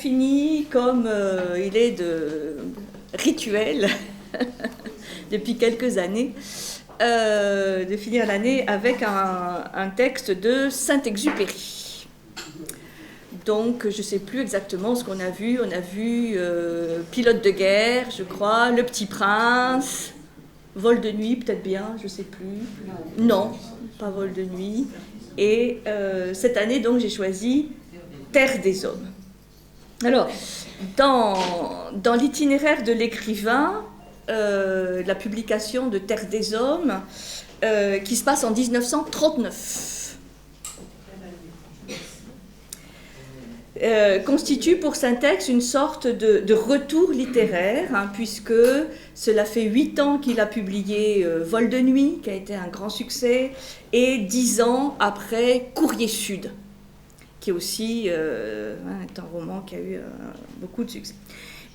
finit comme il est de rituel depuis quelques années, de finir l'année avec un texte de Saint-Exupéry. Donc, je ne sais plus exactement ce qu'on a vu. On a vu Pilote de guerre, je crois, Le Petit Prince, Vol de nuit, peut-être bien, je ne sais plus. Non, pas Vol de nuit. Et cette année, donc, j'ai choisi Terre des hommes. Alors, dans l'itinéraire de l'écrivain, la publication de Terre des hommes, qui se passe en 1939, constitue pour Syntex une sorte de retour littéraire, hein, puisque cela fait 8 ans qu'il a publié Vol de nuit, qui a été un grand succès, et 10 ans après Courrier Sud, qui est aussi est un roman qui a eu beaucoup de succès.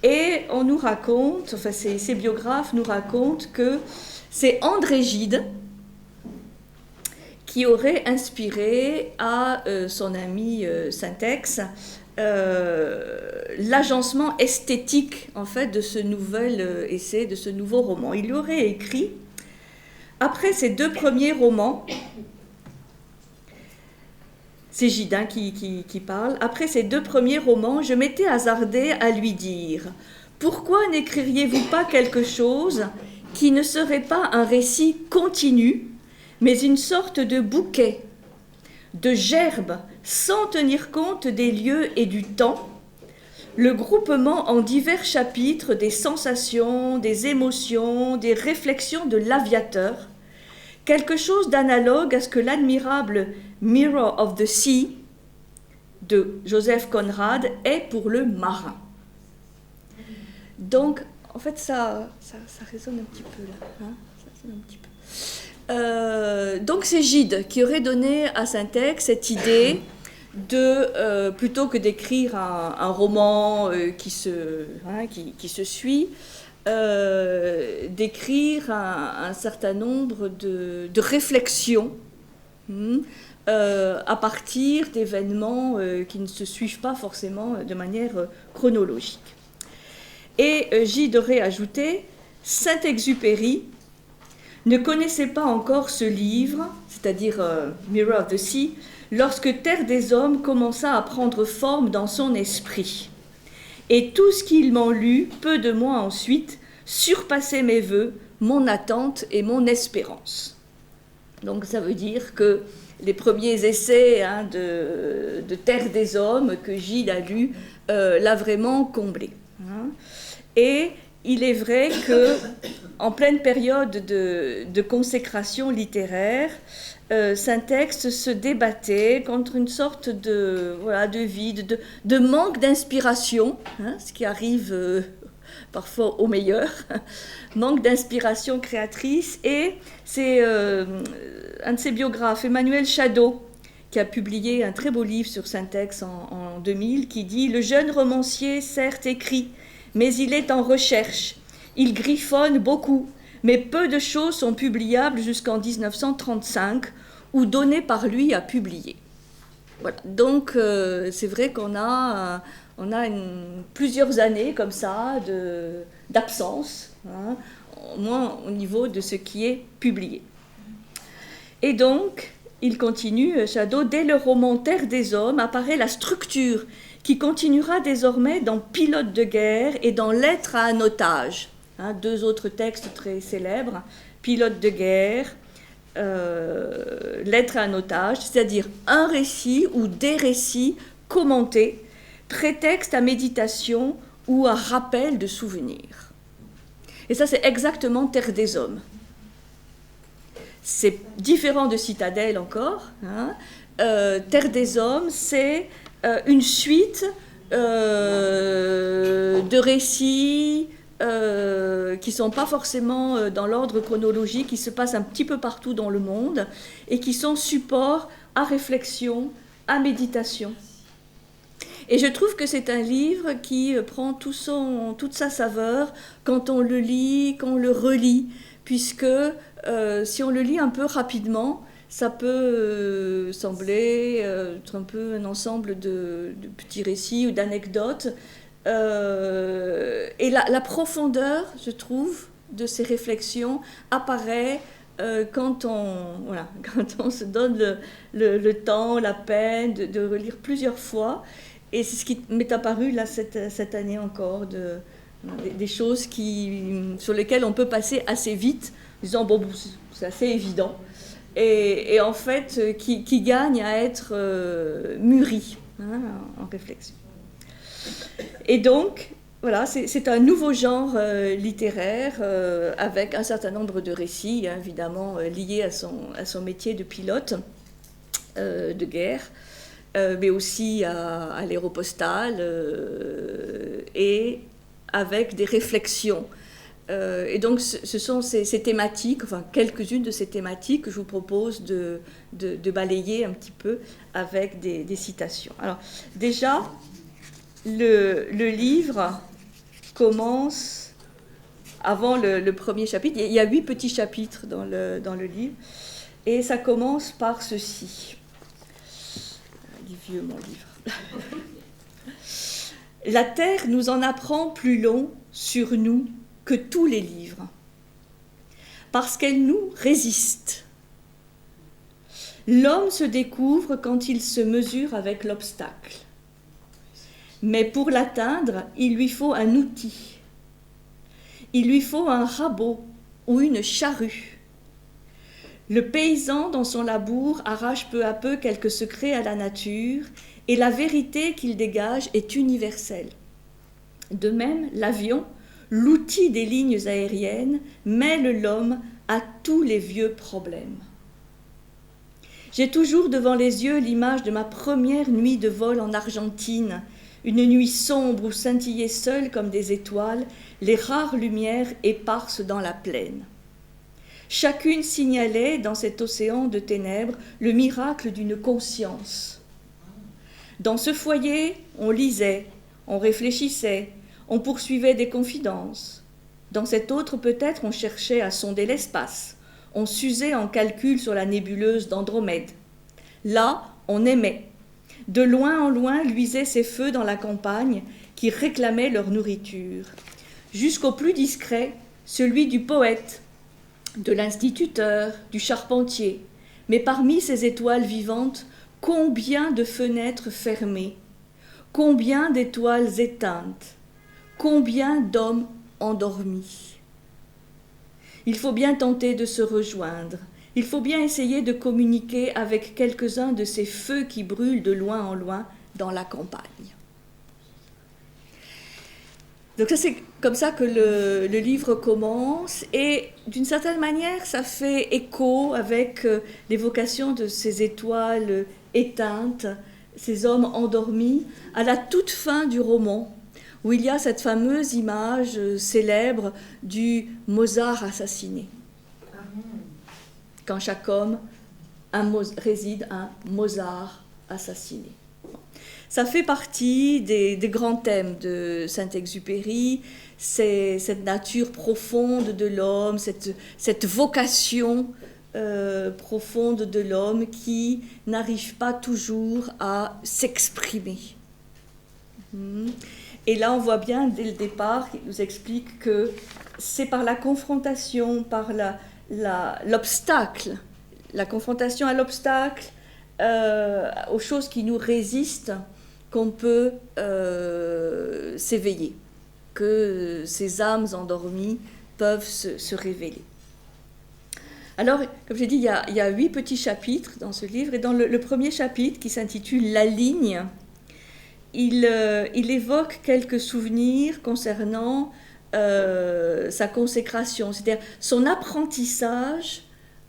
Et on nous raconte, enfin ces biographes nous racontent que c'est André Gide qui aurait inspiré à son ami Syntex l'agencement esthétique en fait de ce nouvel essai, de ce nouveau roman. Il aurait écrit, après ses 2 premiers romans, c'est Gide qui parle, après ses 2 premiers romans, je m'étais hasardé à lui dire « Pourquoi n'écririez-vous pas quelque chose qui ne serait pas un récit continu, mais une sorte de bouquet, de gerbes, sans tenir compte des lieux et du temps, le groupement en divers chapitres des sensations, des émotions, des réflexions de l'aviateur, quelque chose d'analogue à ce que l'admirable Mirror of the Sea de Joseph Conrad est pour le marin. » Donc, en fait, ça résonne un petit peu là. Hein, ça résonne un petit peu. Donc c'est Gide qui aurait donné à Syntex cette idée de, plutôt que d'écrire un roman qui se suit, d'écrire un certain nombre de réflexions à partir d'événements qui ne se suivent pas forcément de manière chronologique. Et Gide aurait ajouté « Saint-Exupéry ne connaissait pas encore ce livre, c'est-à-dire Mirror of the Sea, lorsque Terre des hommes commença à prendre forme dans son esprit. Et tout ce qu'il m'en lut, peu de mois ensuite, surpassait mes vœux, mon attente et mon espérance. » Donc ça veut dire que les premiers essais de Terre des hommes que Gide a lu l'a vraiment comblé. Et il est vrai qu'en pleine période de consécration littéraire, Syntex se débattait contre une sorte de vide, de manque d'inspiration, ce qui arrive parfois au meilleur, manque d'inspiration créatrice. Et c'est un de ses biographes, Emmanuel Chadot, qui a publié un très beau livre sur Syntex en 2000, qui dit « Le jeune romancier, certes, écrit, mais il est en recherche. Il griffonne beaucoup, mais peu de choses sont publiables jusqu'en 1935 ou données par lui à publier. » Voilà. Donc, c'est vrai qu'on a plusieurs années comme ça d'absence, au moins au niveau de ce qui est publié. Et donc, il continue, Chadot, dès le roman Terre des hommes apparaît la structure qui continuera désormais dans Pilote de guerre et dans Lettre à un otage. 2 autres textes très célèbres, Pilote de guerre, Lettre à un otage, c'est-à-dire un récit ou des récits commentés, prétexte à méditation ou à rappel de souvenirs. Et ça, c'est exactement Terre des hommes. C'est différent de Citadelle encore. Terre des hommes, c'est une suite de récits qui ne sont pas forcément dans l'ordre chronologique, qui se passent un petit peu partout dans le monde et qui sont support à réflexion, à méditation. Et je trouve que c'est un livre qui prend toute sa saveur quand on le lit, quand on le relit, puisque si on le lit un peu rapidement, ça peut sembler être un peu un ensemble de petits récits ou d'anecdotes. Et la profondeur, je trouve, de ces réflexions apparaît quand on se donne le temps, la peine de relire plusieurs fois. Et c'est ce qui m'est apparu là cette année encore, des choses sur lesquelles on peut passer assez vite, en disant bon, c'est assez évident, et en fait qui gagne à être mûri en réflexion. Et donc, voilà, c'est un nouveau genre littéraire avec un certain nombre de récits, évidemment liés à son métier de pilote de guerre, mais aussi à l'aéropostale et avec des réflexions. Et donc, ce sont ces thématiques, enfin quelques-unes de ces thématiques que je vous propose de balayer un petit peu avec des citations. Alors, déjà, le livre commence avant le premier chapitre. Il y a 8 petits chapitres dans le livre, et ça commence par ceci. Il est vieux, mon livre. La terre nous en apprend plus long sur nous que tous les livres, parce qu'elle nous résiste. L'homme se découvre quand il se mesure avec l'obstacle. Mais pour l'atteindre, il lui faut un outil. Il lui faut un rabot ou une charrue. Le paysan, dans son labour, arrache peu à peu quelques secrets à la nature, et la vérité qu'il dégage est universelle. De même, l'avion, l'outil des lignes aériennes, mêle l'homme à tous les vieux problèmes. J'ai toujours devant les yeux l'image de ma première nuit de vol en Argentine, une nuit sombre où scintillaient seules comme des étoiles les rares lumières éparses dans la plaine. Chacune signalait dans cet océan de ténèbres le miracle d'une conscience. Dans ce foyer, on lisait, on réfléchissait, on poursuivait des confidences. Dans cet autre, peut-être, on cherchait à sonder l'espace, on s'usait en calcul sur la nébuleuse d'Andromède. Là, on aimait. De loin en loin luisaient ces feux dans la campagne qui réclamaient leur nourriture. Jusqu'au plus discret, celui du poète, de l'instituteur, du charpentier. Mais parmi ces étoiles vivantes, combien de fenêtres fermées, combien d'étoiles éteintes, combien d'hommes endormis. Il faut bien tenter de se rejoindre, il faut bien essayer de communiquer avec quelques-uns de ces feux qui brûlent de loin en loin dans la campagne. Donc ça, c'est comme ça que le livre commence, et d'une certaine manière, ça fait écho avec l'évocation de ces étoiles éteintes, ces hommes endormis, à la toute fin du roman, où il y a cette fameuse image célèbre du Mozart assassiné. Quand chaque homme réside un Mozart assassiné. Ça fait partie des grands thèmes de Saint-Exupéry, c'est cette nature profonde de l'homme, cette vocation profonde de l'homme qui n'arrive pas toujours à s'exprimer. Et là, on voit bien dès le départ qu'il nous explique que c'est par la confrontation, par l'obstacle, la confrontation à l'obstacle, aux choses qui nous résistent, qu'on peut s'éveiller, que ces âmes endormies peuvent se révéler. Alors, comme j'ai dit, il y a 8 petits chapitres dans ce livre, et dans le premier chapitre, qui s'intitule « La ligne », il évoque quelques souvenirs concernant sa consécration, c'est-à-dire son apprentissage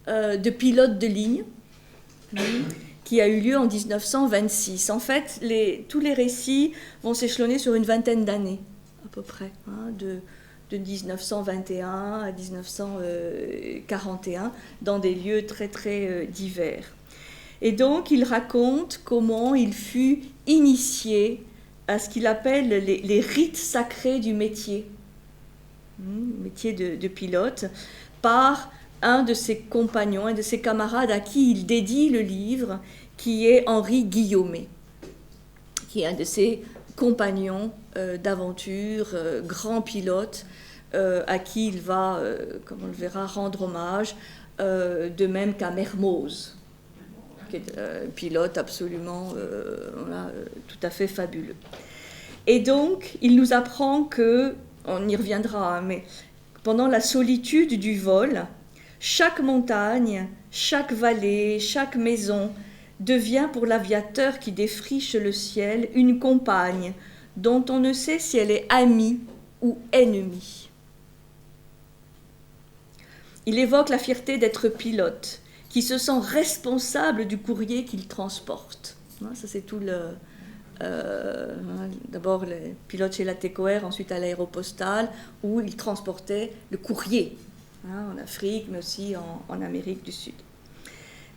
de pilote de ligne, qui a eu lieu en 1926. En fait, tous les récits vont s'échelonner sur une vingtaine d'années, à peu près, de 1921 à 1941, dans des lieux très, très divers. Et donc, il raconte comment il fut initié à ce qu'il appelle les rites sacrés du métier, métier de pilote, par un de ses compagnons, un de ses camarades à qui il dédie le livre, qui est Henri Guillaumet, qui est un de ses compagnons d'aventure, grand pilote, à qui il va, comme on le verra, rendre hommage, de même qu'à Mermoz, qui est un pilote absolument tout à fait fabuleux. Et donc, il nous apprend que, on y reviendra, mais pendant la solitude du vol, chaque montagne, chaque vallée, chaque maison devient pour l'aviateur qui défriche le ciel une compagne dont on ne sait si elle est amie ou ennemie. Il évoque la fierté d'être pilote, qui se sent responsable du courrier qu'il transporte. Ça, c'est tout le... d'abord les pilotes chez la TECOR, ensuite à l'Aéropostale, où il transportait le courrier, en Afrique, mais aussi en Amérique du Sud.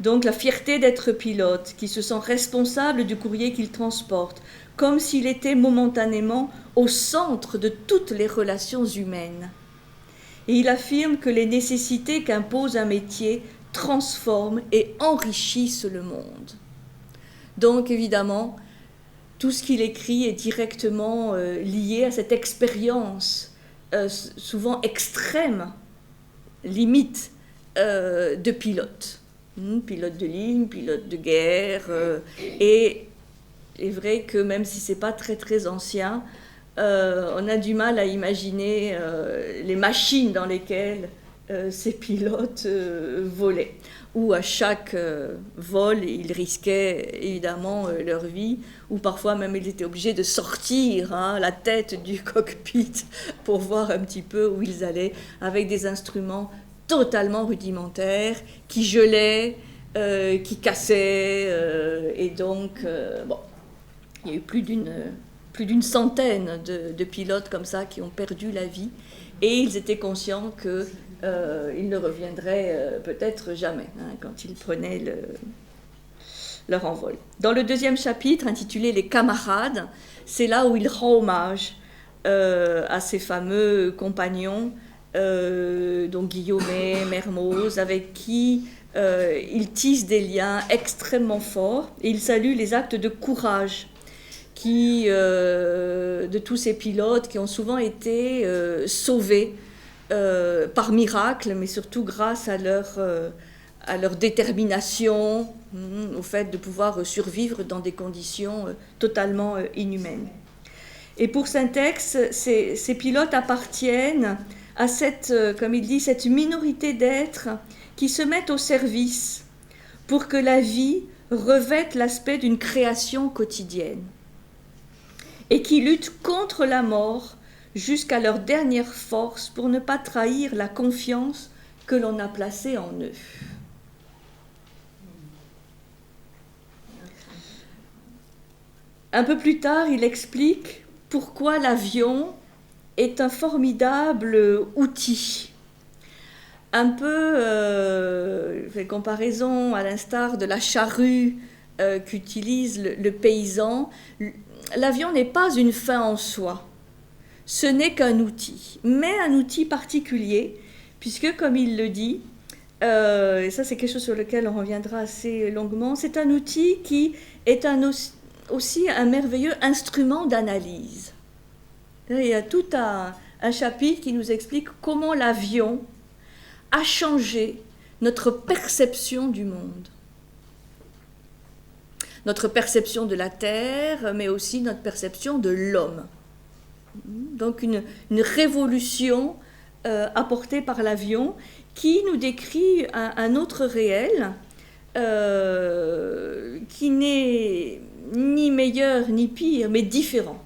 Donc la fierté d'être pilote, qui se sent responsable du courrier qu'il transporte, comme s'il était momentanément au centre de toutes les relations humaines. Et il affirme que les nécessités qu'impose un métier transforment et enrichissent le monde. Donc évidemment, tout ce qu'il écrit est directement lié à cette expérience, souvent extrême, limite, de pilote. Pilote de ligne, pilote de guerre, et il est vrai que même si ce n'est pas très très ancien, on a du mal à imaginer les machines dans lesquelles ces pilotes volaient, où à chaque vol, ils risquaient évidemment leur vie, ou parfois même ils étaient obligés de sortir la tête du cockpit pour voir un petit peu où ils allaient, avec des instruments totalement rudimentaires, qui gelaient, qui cassaient, et donc, il y a eu plus d'une centaine de pilotes comme ça qui ont perdu la vie, et ils étaient conscients qu'ils ne reviendraient peut-être jamais, quand ils prenaient leur envol. Dans le deuxième chapitre, intitulé « Les camarades », c'est là où il rend hommage à ses fameux compagnons, donc Guillaumet, Mermoz, avec qui il tisse des liens extrêmement forts, et il salue les actes de courage de tous ces pilotes qui ont souvent été sauvés par miracle, mais surtout grâce à leur détermination, au fait de pouvoir survivre dans des conditions totalement inhumaines. Et pour Syntex, ces pilotes appartiennent à cette, comme il dit, cette minorité d'êtres qui se mettent au service pour que la vie revête l'aspect d'une création quotidienne et qui luttent contre la mort jusqu'à leur dernière force pour ne pas trahir la confiance que l'on a placée en eux. Un peu plus tard, il explique pourquoi l'avion est un formidable outil. Un peu, fait comparaison à l'instar de la charrue qu'utilise le paysan. L'avion n'est pas une fin en soi, ce n'est qu'un outil, mais un outil particulier, puisque comme il le dit, et ça c'est quelque chose sur lequel on reviendra assez longuement, c'est un outil qui est aussi un merveilleux instrument d'analyse. Il y a tout un chapitre qui nous explique comment l'avion a changé notre perception du monde. Notre perception de la Terre, mais aussi notre perception de l'homme. Donc une révolution apportée par l'avion qui nous décrit un autre réel qui n'est ni meilleur ni pire, mais différent,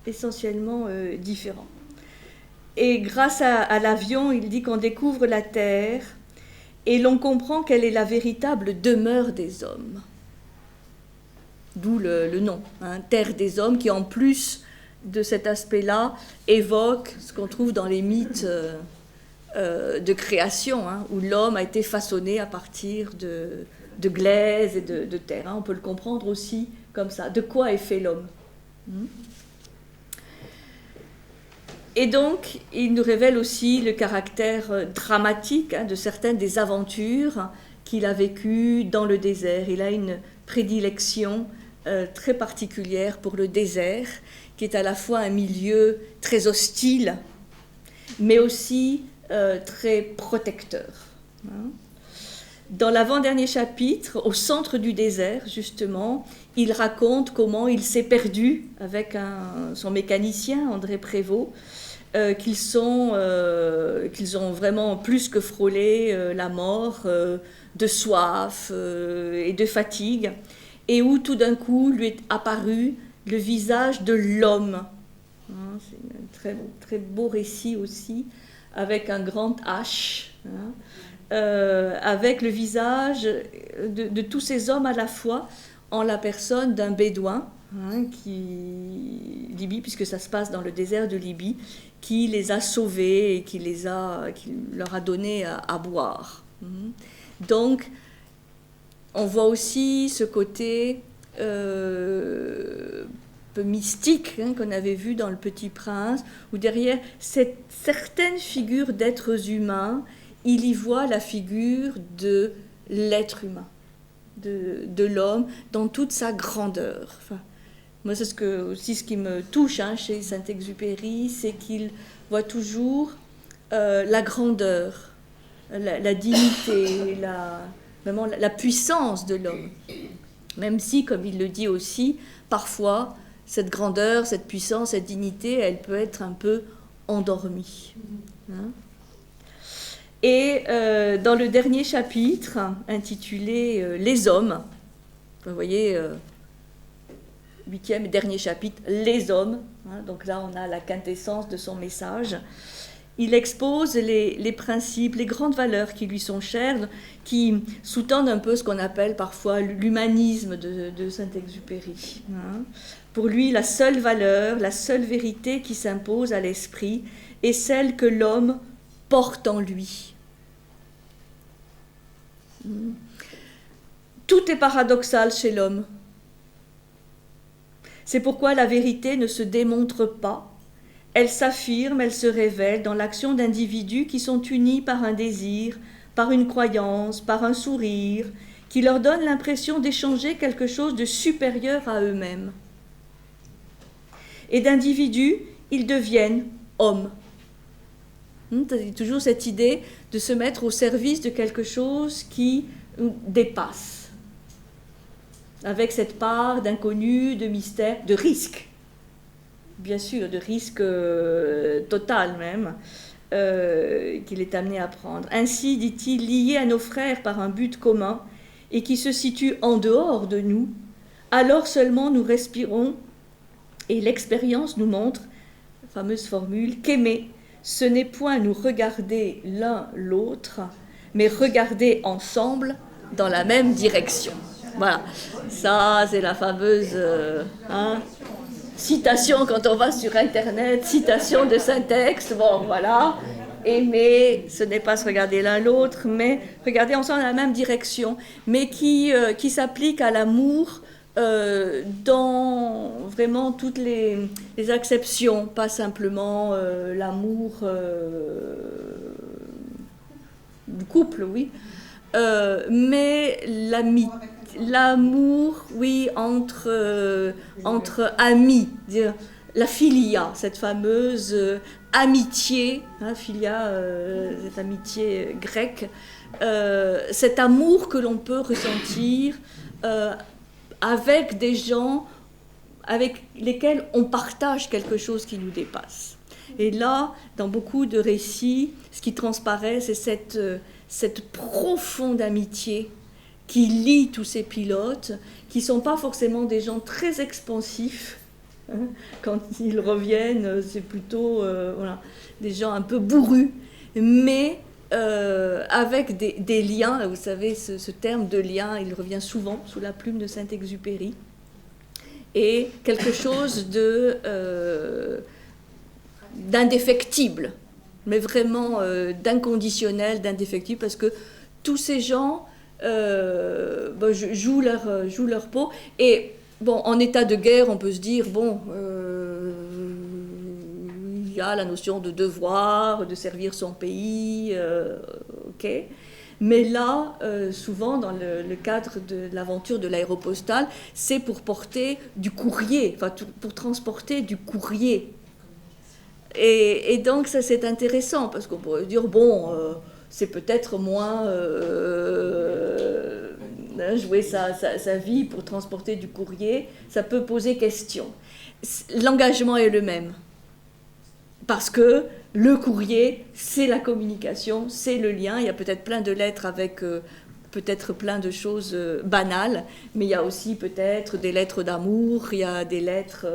essentiellement différent. Et grâce à l'avion, il dit qu'on découvre la Terre et l'on comprend quelle est la véritable demeure des hommes. D'où le nom, Terre des hommes, qui en plus de cet aspect-là évoque ce qu'on trouve dans les mythes de création, où l'homme a été façonné à partir de glaise et de terre. On peut le comprendre aussi comme ça. De quoi est fait l'homme ? Et donc, il nous révèle aussi le caractère dramatique de certaines des aventures qu'il a vécues dans le désert. Il a une prédilection très particulière pour le désert, qui est à la fois un milieu très hostile, mais aussi très protecteur. Dans l'avant-dernier chapitre, au centre du désert, justement, il raconte comment il s'est perdu avec son mécanicien, André Prévost, qu'ils ont vraiment plus que frôlé la mort de soif et de fatigue, et où tout d'un coup lui est apparu le visage de l'homme. C'est un très, très beau récit aussi, avec un grand H, avec le visage de tous ces hommes à la fois, en la personne d'un bédouin, Libye, puisque ça se passe dans le désert de Libye, qui les a sauvés et qui leur a donné à boire. Donc, on voit aussi ce côté peu mystique qu'on avait vu dans Le Petit Prince, où derrière cette certaine figure d'êtres humains, il y voit la figure de l'être humain, de l'homme, dans toute sa grandeur. Enfin, moi, c'est aussi ce qui me touche chez Saint-Exupéry, c'est qu'il voit toujours la grandeur, la dignité, vraiment la puissance de l'homme. Même si, comme il le dit aussi, parfois, cette grandeur, cette puissance, cette dignité, elle peut être un peu endormie. Et dans le dernier chapitre, intitulé « Les hommes », vous voyez, 8e et dernier chapitre, « Les hommes », donc là on a la quintessence de son message, il expose les principes, les grandes valeurs qui lui sont chères, qui sous-tendent un peu ce qu'on appelle parfois l'humanisme de Saint-Exupéry. Pour lui, la seule valeur, la seule vérité qui s'impose à l'esprit est celle que l'homme porte en lui. Tout est paradoxal chez l'homme. C'est pourquoi la vérité ne se démontre pas. Elle s'affirme, elle se révèle dans l'action d'individus qui sont unis par un désir, par une croyance, par un sourire, qui leur donne l'impression d'échanger quelque chose de supérieur à eux-mêmes. Et d'individus, ils deviennent hommes. Toujours cette idée de se mettre au service de quelque chose qui dépasse, avec cette part d'inconnu, de mystère, de risque. Bien sûr, de risque total même, qu'il est amené à prendre. Ainsi, dit-il, lié à nos frères par un but commun et qui se situe en dehors de nous, alors seulement nous respirons et l'expérience nous montre, la fameuse formule, qu'aimer, ce n'est point nous regarder l'un l'autre, mais regarder ensemble dans la même direction. Voilà, ça c'est la fameuse... citation quand on va sur Internet, citation de Saint-Ex, bon voilà, aimer, ce n'est pas se regarder l'un l'autre, mais regarder ensemble dans la même direction, mais qui s'applique à l'amour dans vraiment toutes les acceptions, pas simplement l'amour du couple, oui, mais l'amour, oui, entre amis, la philia, cette fameuse amitié, philia, cette amitié grecque, cet amour que l'on peut ressentir avec des gens avec lesquels on partage quelque chose qui nous dépasse. Et là, dans beaucoup de récits, ce qui transparaît, c'est cette profonde amitié qui lie tous ces pilotes, qui ne sont pas forcément des gens très expansifs. Quand ils reviennent, c'est plutôt des gens un peu bourrus, mais avec des liens. Vous savez, ce terme de lien, il revient souvent sous la plume de Saint-Exupéry. Et quelque chose d'indéfectible, mais vraiment d'inconditionnel, d'indéfectible, parce que tous ces gens jouent leur peau. Et bon, en état de guerre, on peut se dire, bon, il y a la notion de devoir, de servir son pays, ok. Mais là, souvent, dans le cadre de l'aventure de l'aéropostale, c'est pour porter du courrier, enfin, pour transporter du courrier. Et donc, ça, c'est intéressant, parce qu'on pourrait dire, bon, c'est peut-être moins jouer sa vie pour transporter du courrier, ça peut poser question. L'engagement est le même, parce que le courrier, c'est la communication, c'est le lien. Il y a peut-être plein de lettres avec peut-être plein de choses banales, mais il y a aussi peut-être des lettres d'amour, il y a des lettres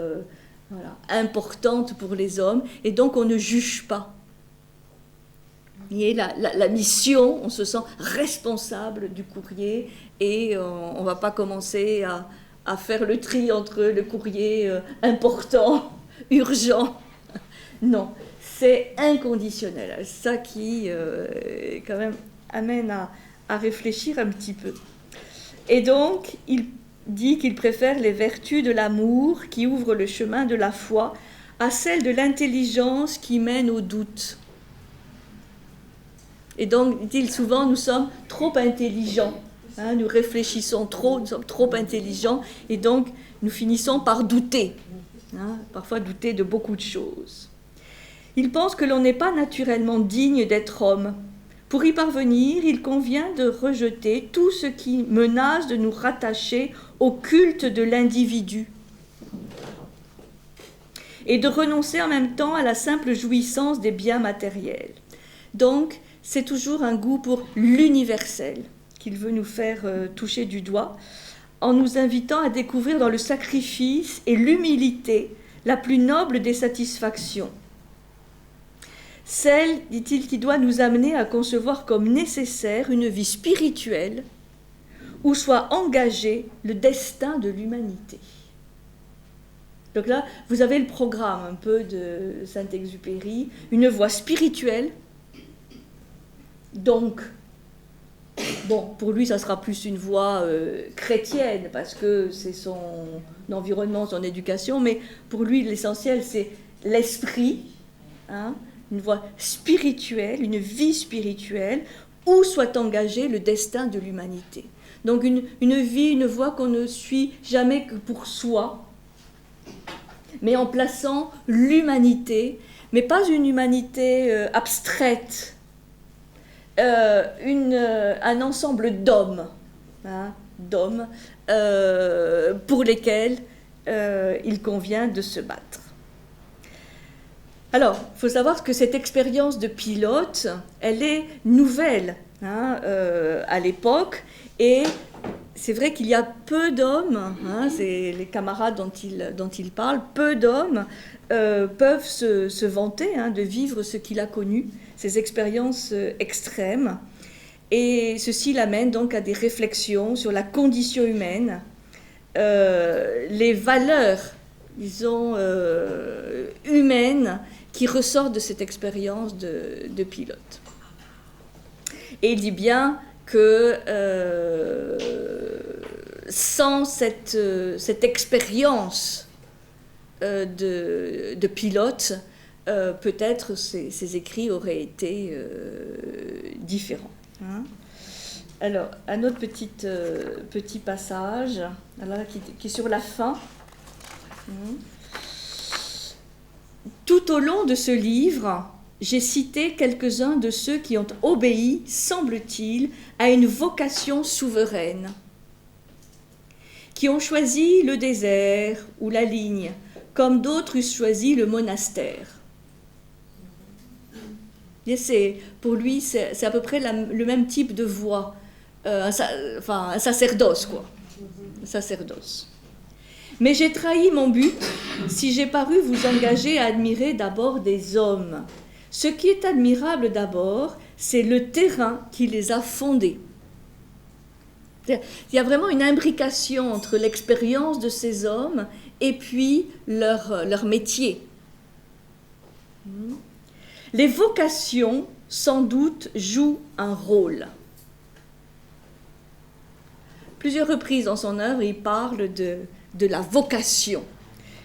voilà, importantes pour les hommes, et donc on ne juge pas. Et la mission, on se sent responsable du courrier, et on ne va pas commencer à faire le tri entre le courrier important, urgent. Non, c'est inconditionnel. C'est ça qui, quand même, amène à réfléchir un petit peu. Et donc, il dit qu'il préfère les vertus de l'amour qui ouvrent le chemin de la foi à celles de l'intelligence qui mène au doute. Et donc, dit-il souvent, nous sommes trop intelligents. Hein, nous réfléchissons trop, nous sommes trop intelligents, et donc nous finissons par douter. Hein, parfois douter de beaucoup de choses. Il pense que l'on n'est pas naturellement digne d'être homme. Pour y parvenir, il convient de rejeter tout ce qui menace de nous rattacher au culte de l'individu et de renoncer en même temps à la simple jouissance des biens matériels. Donc, c'est toujours un goût pour l'universel qu'il veut nous faire toucher du doigt, en nous invitant à découvrir dans le sacrifice et l'humilité la plus noble des satisfactions. Celle, dit-il, qui doit nous amener à concevoir comme nécessaire une vie spirituelle où soit engagé le destin de l'humanité. Donc là, vous avez le programme un peu de Saint-Exupéry, une voie spirituelle. Donc, bon, pour lui, ça sera plus une voie chrétienne, parce que c'est son environnement, son éducation, mais pour lui, l'essentiel, c'est l'esprit, hein, une voie spirituelle, une vie spirituelle, où soit engagé le destin de l'humanité. Donc une vie, une voie qu'on ne suit jamais que pour soi, mais en plaçant l'humanité, mais pas une humanité abstraite, un ensemble d'hommes, hein, pour lesquels il convient de se battre. Alors, il faut savoir que cette expérience de pilote, elle est nouvelle hein, à l'époque, et c'est vrai qu'il y a peu d'hommes, hein, c'est les camarades dont il parle, peu d'hommes peuvent se vanter hein, de vivre ce qu'il a connu, ces expériences extrêmes, et ceci l'amène donc à des réflexions sur la condition humaine, les valeurs, disons, humaines, qui ressort de cette expérience de pilote. Et il dit bien que sans cette expérience de pilote, peut-être ces écrits auraient été différents. Hein. Alors, un autre petit passage alors, qui est sur la fin. Tout au long de ce livre, j'ai cité quelques-uns de ceux qui ont obéi, semble-t-il, à une vocation souveraine, qui ont choisi le désert ou la ligne, comme d'autres eussent choisi le monastère. Et pour lui, c'est à peu près le même type de voie, un sacerdoce, quoi. Un sacerdoce. Mais j'ai trahi mon but si j'ai paru vous engager à admirer d'abord des hommes. Ce qui est admirable d'abord, c'est le terrain qui les a fondés. Il y a vraiment une imbrication entre l'expérience de ces hommes et puis leur métier. Les vocations, sans doute, jouent un rôle. Plusieurs reprises dans son œuvre, il parle de la vocation.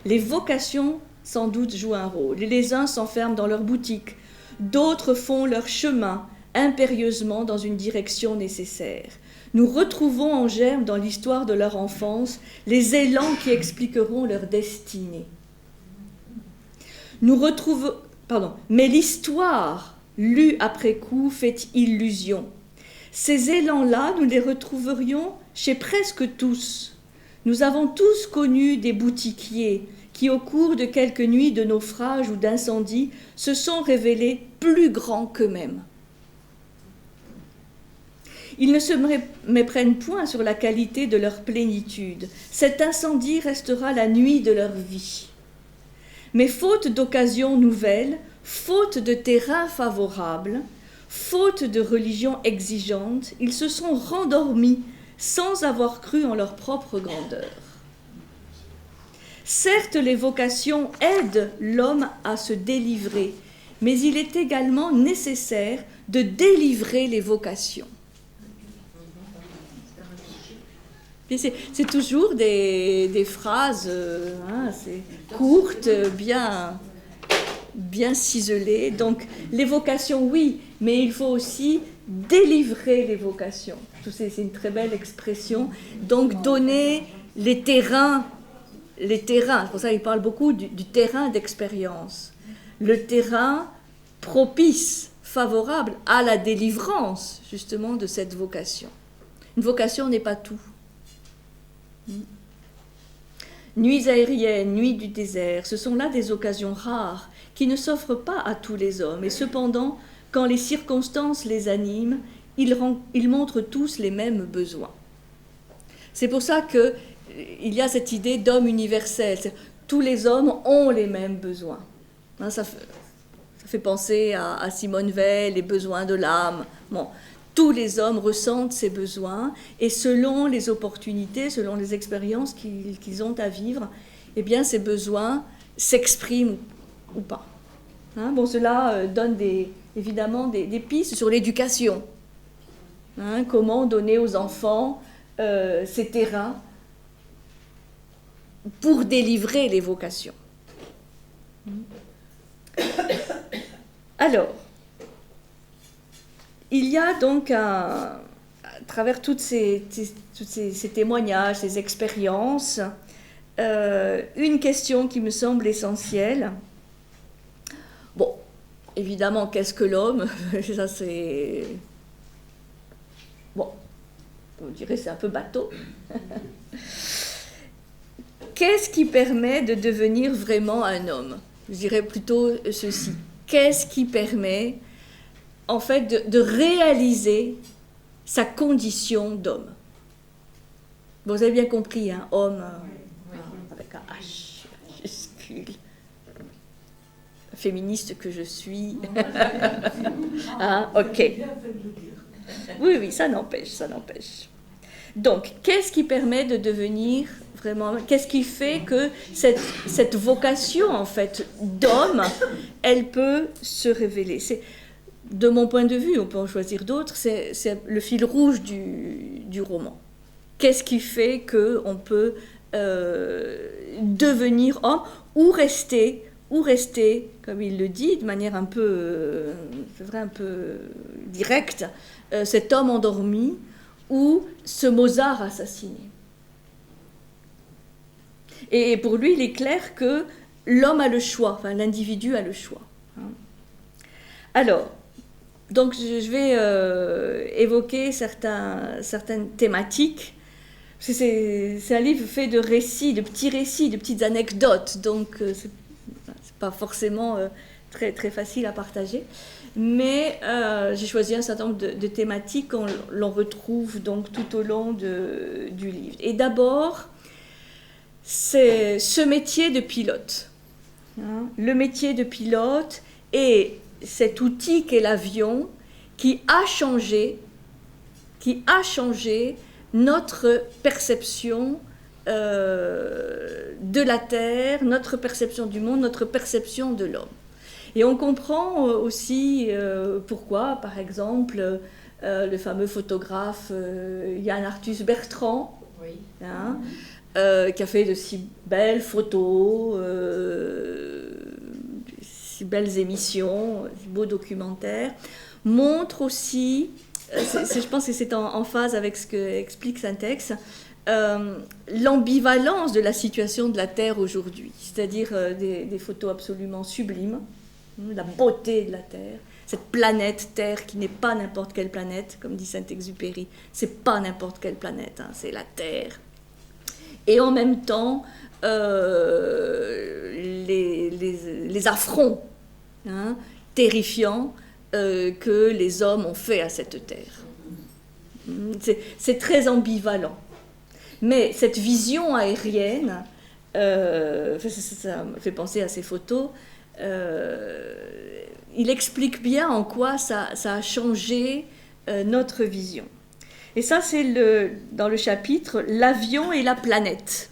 Les vocations sans doute, jouent un rôle. Les uns s'enferment dans leur boutique, d'autres font leur chemin impérieusement dans une direction nécessaire. Nous retrouvons en germe dans l'histoire de leur enfance les élans qui expliqueront leur destinée. Mais l'histoire, lue après coup, fait illusion. Ces élans-là, nous les retrouverions chez presque tous. Nous avons tous connu des boutiquiers qui, au cours de quelques nuits de naufrage ou d'incendie, se sont révélés plus grands qu'eux-mêmes. Ils ne se méprennent point sur la qualité de leur plénitude. Cet incendie restera la nuit de leur vie. Mais faute d'occasions nouvelles, faute de terrain favorable, faute de religion exigeante, ils se sont rendormis sans avoir cru en leur propre grandeur. Certes, les vocations aident l'homme à se délivrer, mais il est également nécessaire de délivrer les vocations. C'est toujours des phrases courtes, bien ciselées. Donc, les vocations, oui, mais il faut aussi délivrer les vocations. C'est une très belle expression. Donc, donner les terrains. C'est pour ça qu'il parle beaucoup du terrain d'expérience. Le terrain propice, favorable à la délivrance, justement, de cette vocation. Une vocation n'est pas tout. Nuits aériennes, nuits du désert, ce sont là des occasions rares qui ne s'offrent pas à tous les hommes. Et cependant, quand les circonstances les animent, ils montrent tous les mêmes besoins. C'est pour ça qu'il y a cette idée d'homme universel. Tous les hommes ont les mêmes besoins. Ça fait penser à Simone Weil, les besoins de l'âme. Bon. Tous les hommes ressentent ces besoins et selon les opportunités, selon les expériences qu'ils ont à vivre, eh bien ces besoins s'expriment ou pas. Cela donne évidemment des pistes sur l'éducation. Comment donner aux enfants ces terrains pour délivrer les vocations. Alors, il y a donc, à travers tous ces témoignages, ces expériences, une question qui me semble essentielle. Bon, évidemment, qu'est-ce que l'homme? Ça, c'est... Bon, vous direz, c'est un peu bateau. Qu'est-ce qui permet de devenir vraiment un homme? Je dirais plutôt ceci. Qu'est-ce qui permet... en fait, de réaliser sa condition d'homme. Bon, vous avez bien compris, hein, homme, avec un H majuscule, féministe que je suis. Ok. Oui, ça n'empêche. Donc, qu'est-ce qui permet de devenir vraiment... Qu'est-ce qui fait que cette vocation, en fait, d'homme, elle peut se révéler? De mon point de vue, on peut en choisir d'autres, c'est le fil rouge du roman. Qu'est-ce qui fait qu'on peut devenir homme ou rester, comme il le dit, de manière un peu, un peu directe, cet homme endormi ou ce Mozart assassiné. Et pour lui, il est clair que l'homme a le choix, enfin l'individu a le choix. Alors, donc je vais évoquer certaines thématiques. C'est un livre fait de récits, de petits récits, de petites anecdotes, donc c'est pas forcément très, très facile à partager. Mais j'ai choisi un certain nombre de thématiques qu'on retrouve donc tout au long du livre. Et d'abord, c'est ce métier de pilote. Le métier de pilote et cet outil qu'est l'avion qui a changé notre perception de la Terre, notre perception du monde, notre perception de l'homme. Et on comprend aussi pourquoi, par exemple, le fameux photographe Yann Arthus Bertrand, qui a fait de si belles photos, si belles émissions, si beaux documentaires, montre aussi, je pense que c'est en phase avec ce que explique Saint-Ex, l'ambivalence de la situation de la Terre aujourd'hui, c'est-à-dire des photos absolument sublimes, la beauté de la Terre, cette planète Terre qui n'est pas n'importe quelle planète, comme dit Saint-Exupéry, c'est pas n'importe quelle planète, hein, c'est la Terre. Et en même temps, les affronts terrifiants que les hommes ont fait à cette Terre. C'est très ambivalent. Mais cette vision aérienne, ça me fait penser à ces photos, il explique bien en quoi ça a changé notre vision. Et ça, c'est dans le chapitre « L'avion et la planète ».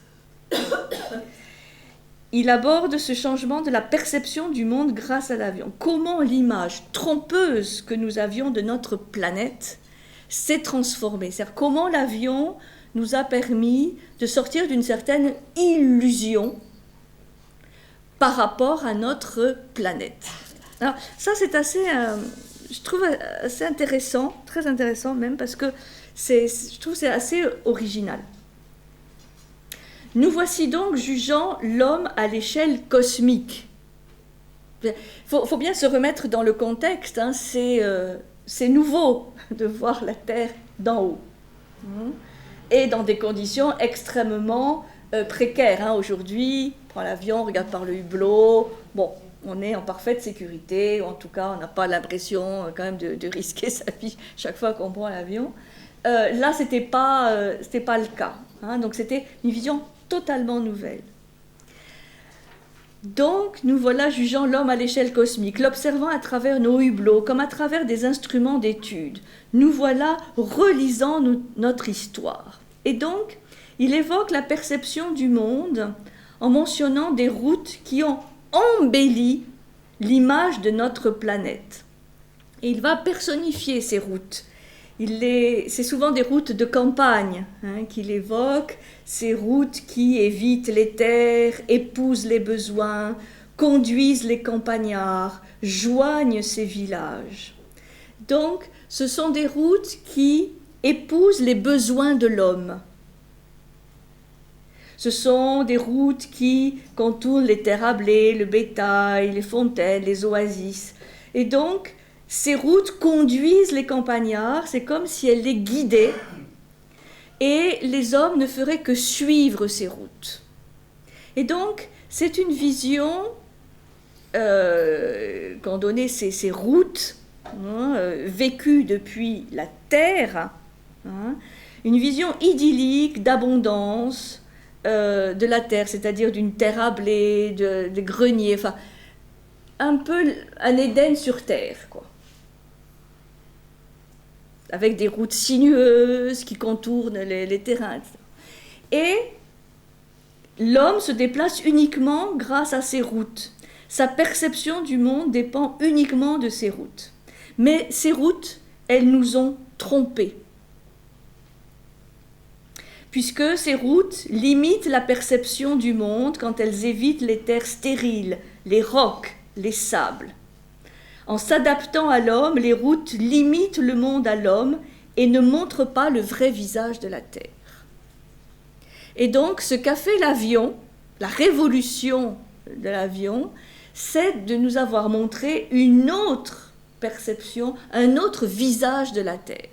Il aborde ce changement de la perception du monde grâce à l'avion. Comment l'image trompeuse que nous avions de notre planète s'est transformée. C'est-à-dire comment l'avion nous a permis de sortir d'une certaine illusion par rapport à notre planète. Alors, ça, c'est assez, je trouve assez intéressant, très intéressant même, parce que je trouve que c'est assez original. Nous voici donc jugeant l'homme à l'échelle cosmique. Faut bien se remettre dans le contexte, hein, c'est nouveau de voir la Terre d'en haut. Et dans des conditions extrêmement précaires. Hein. Aujourd'hui, on prend l'avion, on regarde par le hublot, bon, on est en parfaite sécurité, ou en tout cas, on n'a pas l'impression quand même de risquer sa vie chaque fois qu'on prend l'avion. Là, c'était pas le cas. Hein. Donc, c'était une vision totalement nouvelle. Donc, nous voilà jugeant l'homme à l'échelle cosmique, l'observant à travers nos hublots, comme à travers des instruments d'étude. Nous voilà relisant notre histoire. Et donc, il évoque la perception du monde en mentionnant des routes qui ont embelli l'image de notre planète. Et il va personnifier ces routes. C'est souvent des routes de campagne qu'il évoque, ces routes qui évitent les terres, épousent les besoins, conduisent les campagnards, joignent ces villages. Donc, ce sont des routes qui épousent les besoins de l'homme. Ce sont des routes qui contournent les terres à blé, le bétail, les fontaines, les oasis. Et donc, ces routes conduisent les campagnards, c'est comme si elles les guidaient, et les hommes ne feraient que suivre ces routes. Et donc, c'est une vision qu'ont donné ces routes, vécues depuis la terre, une vision idyllique d'abondance de la terre, c'est-à-dire d'une terre à blé, de greniers, enfin, un peu un Éden sur terre, quoi. Avec des routes sinueuses qui contournent les terrains, etc. Et l'homme se déplace uniquement grâce à ces routes. Sa perception du monde dépend uniquement de ces routes. Mais ces routes, elles nous ont trompés. Puisque ces routes limitent la perception du monde quand elles évitent les terres stériles, les rocs, les sables. En s'adaptant à l'homme, les routes limitent le monde à l'homme et ne montrent pas le vrai visage de la Terre. Et donc, ce qu'a fait l'avion, la révolution de l'avion, c'est de nous avoir montré une autre perception, un autre visage de la Terre.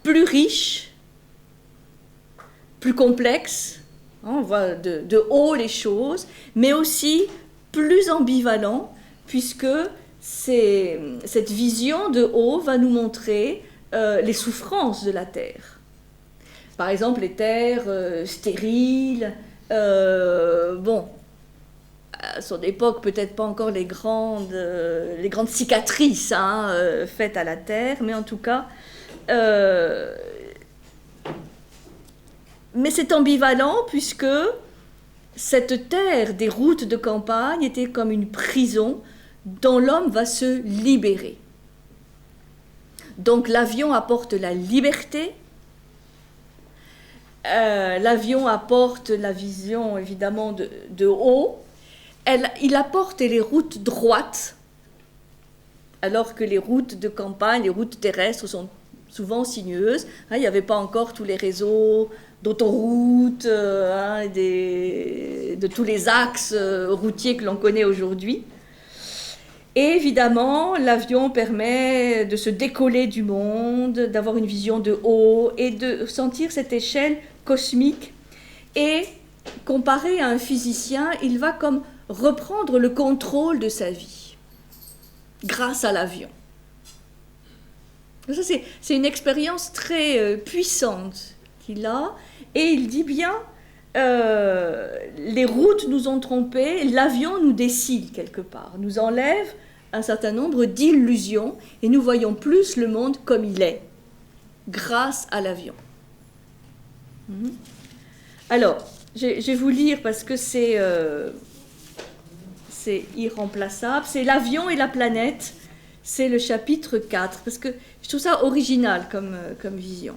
Plus riche, plus complexe, on voit de haut les choses, mais aussi plus ambivalent, puisque cette vision de haut va nous montrer les souffrances de la Terre. Par exemple, les terres stériles, à son époque, peut-être pas encore les grandes cicatrices faites à la Terre, mais en tout cas, mais c'est ambivalent puisque cette terre des routes de campagne était comme une prison dont l'homme va se libérer. Donc l'avion apporte la liberté, l'avion apporte la vision évidemment de haut. Il apporte les routes droites, alors que les routes de campagne, les routes terrestres sont souvent sinueuses. Il n'y avait pas encore tous les réseaux d'autoroutes, de tous les axes routiers que l'on connaît aujourd'hui. Et évidemment, l'avion permet de se décoller du monde, d'avoir une vision de haut et de sentir cette échelle cosmique. Et comparé à un physicien, il va comme reprendre le contrôle de sa vie grâce à l'avion. Ça, c'est une expérience très puissante qu'il a. Et il dit bien, les routes nous ont trompés, l'avion nous décile quelque part, nous enlève un certain nombre d'illusions et nous voyons plus le monde comme il est, grâce à l'avion. Alors, je vais vous lire parce que c'est irremplaçable. C'est l'avion et la planète, c'est le chapitre 4, parce que je trouve ça original comme vision.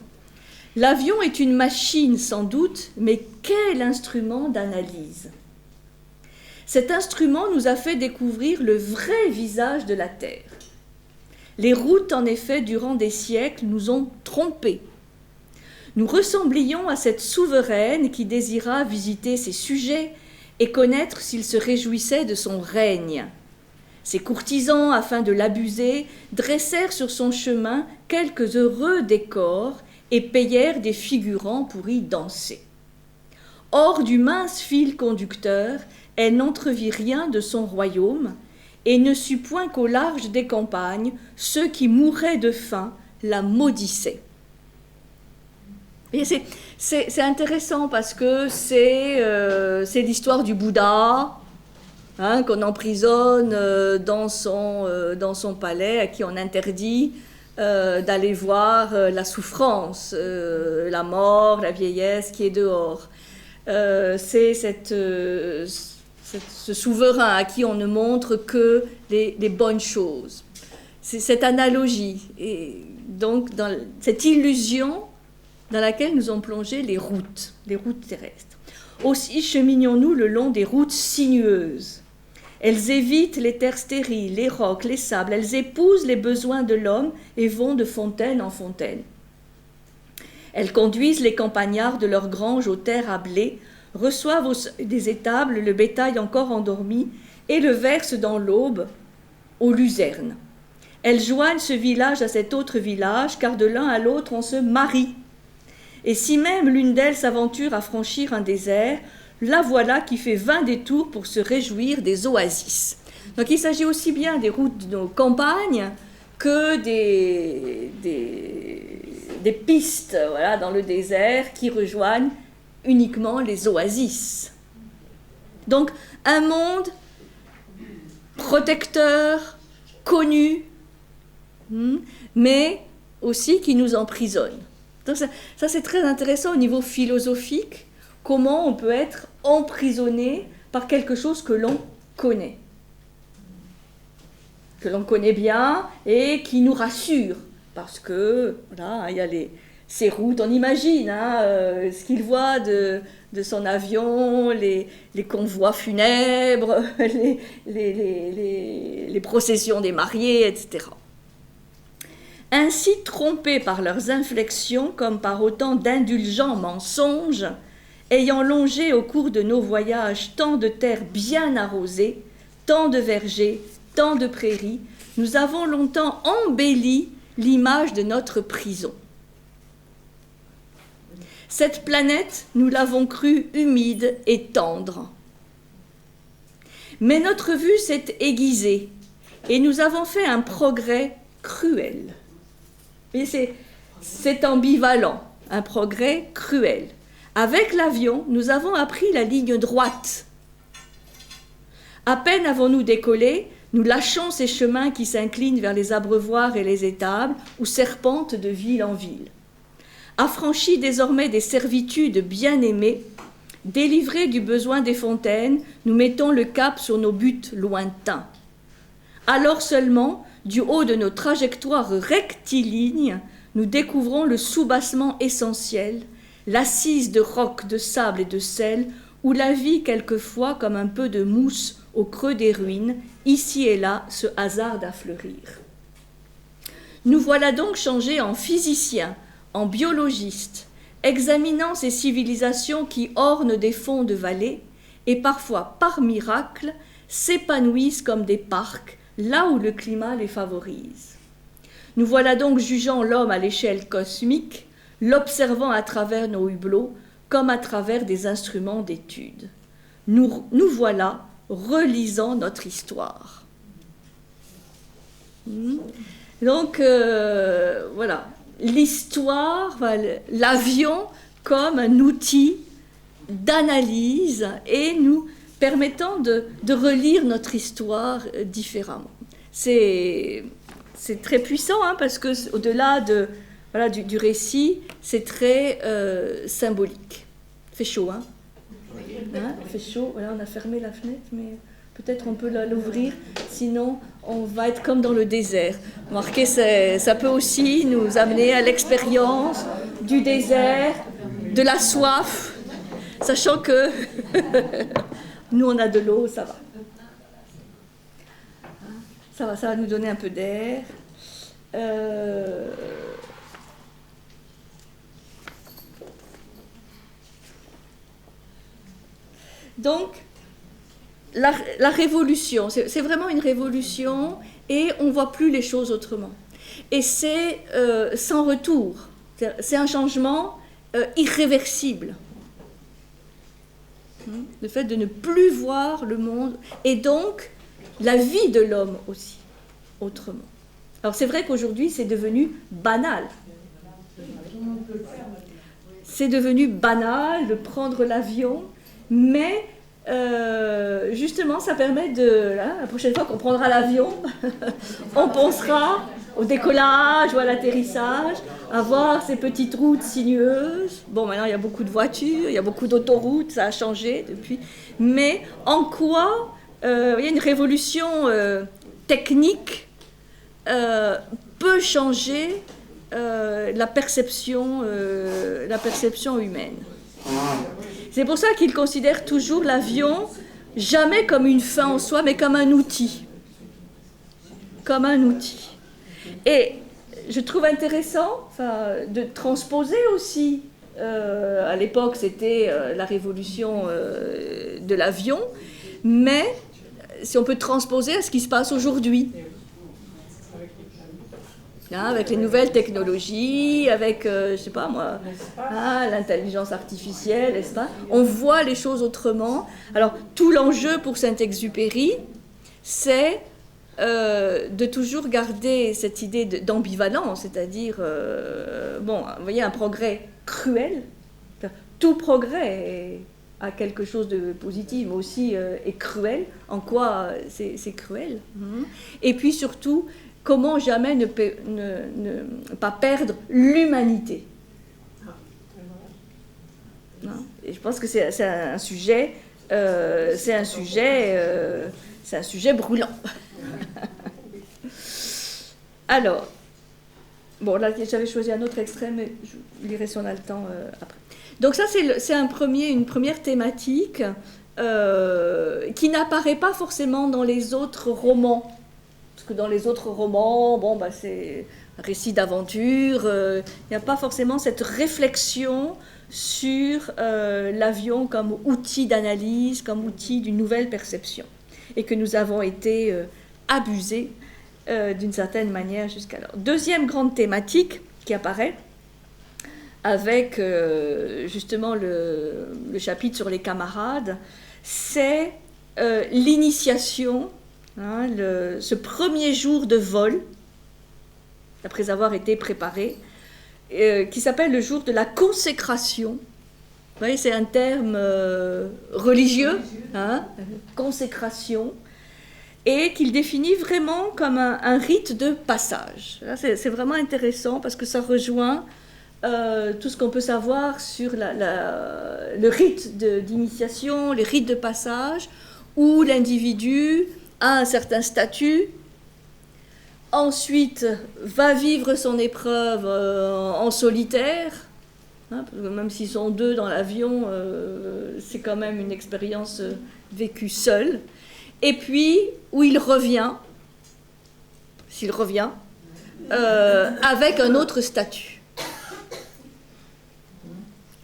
L'avion est une machine sans doute, mais quel instrument d'analyse! Cet instrument nous a fait découvrir le vrai visage de la Terre. Les routes, en effet, durant des siècles, nous ont trompés. Nous ressemblions à cette souveraine qui désira visiter ses sujets et connaître s'ils se réjouissaient de son règne. Ses courtisans, afin de l'abuser, dressèrent sur son chemin quelques heureux décors et payèrent des figurants pour y danser. Hors du mince fil conducteur, elle n'entrevit rien de son royaume et ne sut point qu'au large des campagnes, ceux qui mouraient de faim la maudissaient. Et c'est intéressant parce que c'est l'histoire du Bouddha, qu'on emprisonne dans son palais, à qui on interdit d'aller voir la souffrance, la mort, la vieillesse qui est dehors. C'est ce souverain à qui on ne montre que les bonnes choses. C'est cette analogie, et donc dans cette illusion dans laquelle nous ont plongé les routes terrestres. Aussi cheminons-nous le long des routes sinueuses. Elles évitent les terres stériles, les rocs, les sables, elles épousent les besoins de l'homme et vont de fontaine en fontaine. Elles conduisent les campagnards de leurs granges aux terres à blé, reçoivent au seuil des étables le bétail encore endormi et le versent dans l'aube aux luzernes. Elles joignent ce village à cet autre village, car de l'un à l'autre on se marie. Et si même l'une d'elles s'aventure à franchir un désert, la voilà qui fait 20 détours pour se réjouir des oasis. Donc il s'agit aussi bien des routes de nos campagnes que des pistes dans le désert qui rejoignent uniquement les oasis. Donc un monde protecteur, connu, mais aussi qui nous emprisonne. Donc ça c'est très intéressant au niveau philosophique, comment on peut être emprisonné par quelque chose que l'on connaît bien et qui nous rassure, parce que il y a ces routes, on imagine ce qu'il voit de son avion, les convois funèbres, les processions des mariés, etc. Ainsi trompés par leurs inflexions comme par autant d'indulgents mensonges, ayant longé au cours de nos voyages tant de terres bien arrosées, tant de vergers, tant de prairies, nous avons longtemps embelli l'image de notre prison. Cette planète, nous l'avons crue humide et tendre. Mais notre vue s'est aiguisée et nous avons fait un progrès cruel. Et c'est ambivalent, un progrès cruel. Avec l'avion, nous avons appris la ligne droite. À peine avons-nous décollé, nous lâchons ces chemins qui s'inclinent vers les abreuvoirs et les étables ou serpentent de ville en ville. Affranchis désormais des servitudes bien-aimées, délivrés du besoin des fontaines, nous mettons le cap sur nos buts lointains. Alors seulement, du haut de nos trajectoires rectilignes, nous découvrons le soubassement essentiel, l'assise de rocs, de sable et de sel, où la vie, quelquefois, comme un peu de mousse au creux des ruines, ici et là, se hasarde à fleurir. Nous voilà donc changés en physiciens, en biologistes, examinant ces civilisations qui ornent des fonds de vallées et parfois, par miracle, s'épanouissent comme des parcs, là où le climat les favorise. Nous voilà donc jugeant l'homme à l'échelle cosmique, l'observant à travers nos hublots, comme à travers des instruments d'étude. Nous voilà relisant notre histoire. Donc, voilà, l'histoire, l'avion comme un outil d'analyse et nous permettant de relire notre histoire différemment. C'est très puissant, hein, parce que au-delà du récit, c'est très symbolique. Il fait chaud, hein, il fait chaud. Voilà, on a fermé la fenêtre, mais peut-être on peut l'ouvrir, sinon on va être comme dans le désert. Remarquez, ça peut aussi nous amener à l'expérience du désert, de la soif, sachant que nous on a de l'eau, ça va. Ça va nous donner un peu d'air. Donc, la révolution, c'est vraiment une révolution et on ne voit plus les choses autrement. Et c'est sans retour, c'est un changement irréversible. Le fait de ne plus voir le monde et donc la vie de l'homme aussi autrement. Alors c'est vrai qu'aujourd'hui c'est devenu banal. C'est devenu banal de prendre l'avion, mais justement ça permet la prochaine fois qu'on prendra l'avion, on pensera au décollage ou à l'atterrissage, à voir ces petites routes sinueuses. Bon, maintenant il y a beaucoup de voitures, il y a beaucoup d'autoroutes, ça a changé depuis. Mais en quoi il y a une révolution technique peut changer la perception humaine. C'est pour ça qu'ils considèrent toujours l'avion jamais comme une fin en soi, mais comme un outil. Comme un outil. Et je trouve intéressant de transposer aussi, à l'époque c'était la révolution de l'avion, mais si on peut transposer à ce qui se passe aujourd'hui. Avec les nouvelles technologies, avec, je sais pas moi, l'intelligence artificielle, l'espace, on voit les choses autrement. Alors, tout l'enjeu pour Saint-Exupéry, c'est de toujours garder cette idée d'ambivalence, c'est-à-dire, vous voyez, un progrès cruel. Tout progrès a quelque chose de positif, mais aussi est cruel. En quoi c'est cruel. Et puis surtout, comment jamais ne pas perdre l'humanité. Et je pense que c'est un sujet brûlant. Alors, bon, là j'avais choisi un autre extrait, mais je lirai si on a le temps après. Donc ça c'est une première thématique qui n'apparaît pas forcément dans les autres romans. Parce que dans les autres romans, c'est un récit d'aventure, il n'y a pas forcément cette réflexion sur l'avion comme outil d'analyse, comme outil d'une nouvelle perception, et que nous avons été abusés d'une certaine manière jusqu'alors. Deuxième grande thématique qui apparaît, avec justement le chapitre sur les camarades, c'est l'initiation, ce premier jour de vol, après avoir été préparé, qui s'appelle le jour de la consécration. Vous voyez, c'est un terme religieux, consécration, et qu'il définit vraiment comme un rite de passage. Là, c'est vraiment intéressant parce que ça rejoint tout ce qu'on peut savoir sur le rite d'initiation, les rites de passage, où l'individu a un certain statut, ensuite va vivre son épreuve en solitaire, Hein, parce que même s'ils sont 2 dans l'avion, c'est quand même une expérience vécue seule. Et puis, où il revient, s'il revient, avec un autre statut.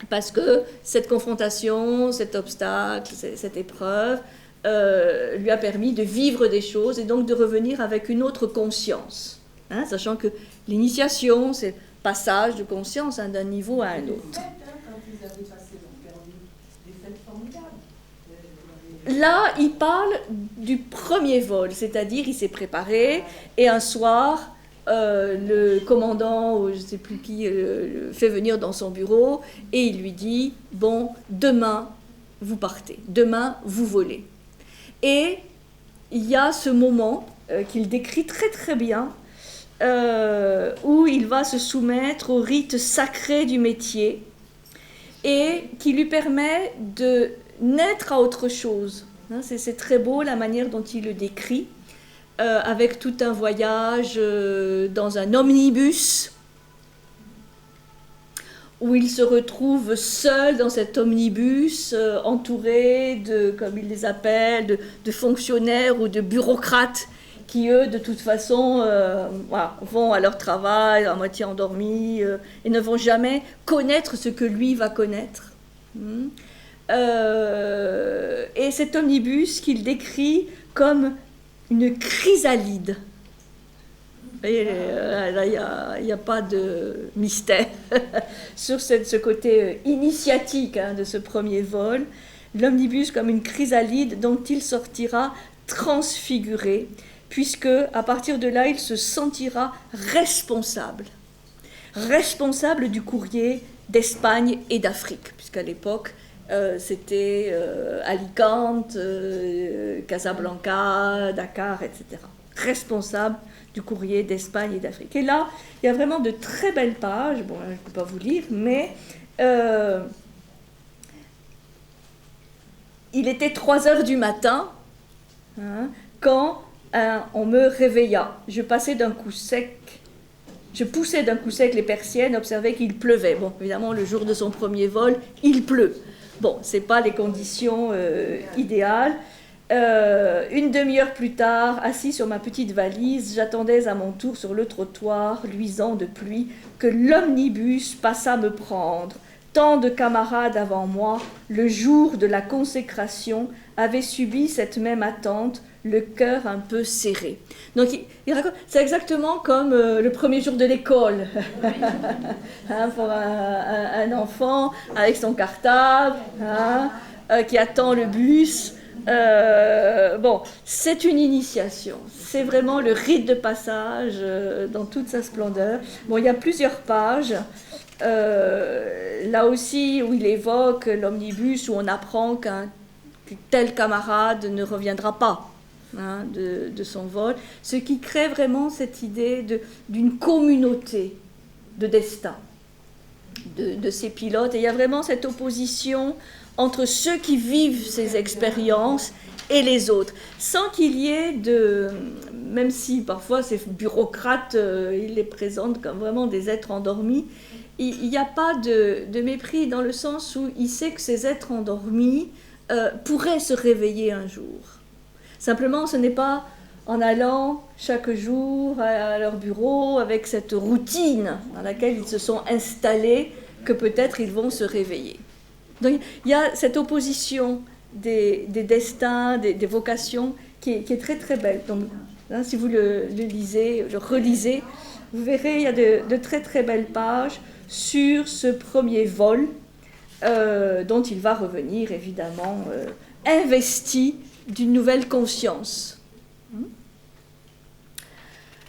Parce que cette confrontation, cet obstacle, cette épreuve, lui a permis de vivre des choses et donc de revenir avec une autre conscience. Hein, sachant que l'initiation, c'est le passage de conscience d'un niveau à un autre. Là, il parle du premier vol, c'est-à-dire il s'est préparé et un soir, le commandant, ou je ne sais plus qui, le fait venir dans son bureau et il lui dit « Bon, demain, vous partez, demain, vous volez ». Et il y a ce moment qu'il décrit très très bien, où il va se soumettre au rite sacré du métier et qui lui permet de naître à autre chose. Hein, c'est très beau la manière dont il le décrit, avec tout un voyage dans un omnibus, où il se retrouve seul dans cet omnibus, entouré de, comme il les appelle, de fonctionnaires ou de bureaucrates qui, eux, de toute façon, voilà, vont à leur travail à moitié endormis et ne vont jamais connaître ce que lui va connaître. Et cet omnibus qu'il décrit comme une chrysalide. Et là, il n'y a pas de mystère sur ce côté initiatique de ce premier vol. L'omnibus comme une chrysalide dont il sortira transfiguré, puisque à partir de là, il se sentira responsable du courrier d'Espagne et d'Afrique, puisqu'à l'époque, c'était Alicante, Casablanca, Dakar, etc. Responsable du courrier d'Espagne et d'Afrique. Et là, il y a vraiment de très belles pages, bon, je ne peux pas vous lire, mais il était 3 heures du matin, hein, quand on me réveilla. Je poussais d'un coup sec les persiennes, observais qu'il pleuvait. Bon, évidemment, le jour de son premier vol, il pleut. Bon, ce n'est pas les conditions idéales. Une demi-heure plus tard, assis sur ma petite valise, j'attendais à mon tour sur le trottoir luisant de pluie que l'omnibus passât me prendre. Tant de camarades avant moi, le jour de la consécration, avaient subi cette même attente, le cœur un peu serré. Donc, il raconte, c'est exactement comme le premier jour de l'école, hein, pour un enfant avec son cartable, hein, qui attend le bus. Bon, c'est une initiation, c'est vraiment le rite de passage dans toute sa splendeur. Bon, il y a plusieurs pages, là aussi où il évoque l'omnibus, où on apprend qu'un tel camarade ne reviendra pas, hein, de son vol, ce qui crée vraiment cette idée d'une communauté de destin de ces pilotes. Et il y a vraiment cette opposition entre ceux qui vivent ces expériences et les autres, sans qu'il y ait même si parfois ces bureaucrates, ils les présentent comme vraiment des êtres endormis, il n'y a pas de mépris dans le sens où il sait que ces êtres endormis pourraient se réveiller un jour. Simplement, ce n'est pas en allant chaque jour à leur bureau avec cette routine dans laquelle ils se sont installés que peut-être ils vont se réveiller. Donc il y a cette opposition des destins, des vocations qui est très très belle. Donc hein, si vous le lisez, le relisez, vous verrez il y a de très très belles pages sur ce premier vol dont il va revenir évidemment investi d'une nouvelle conscience.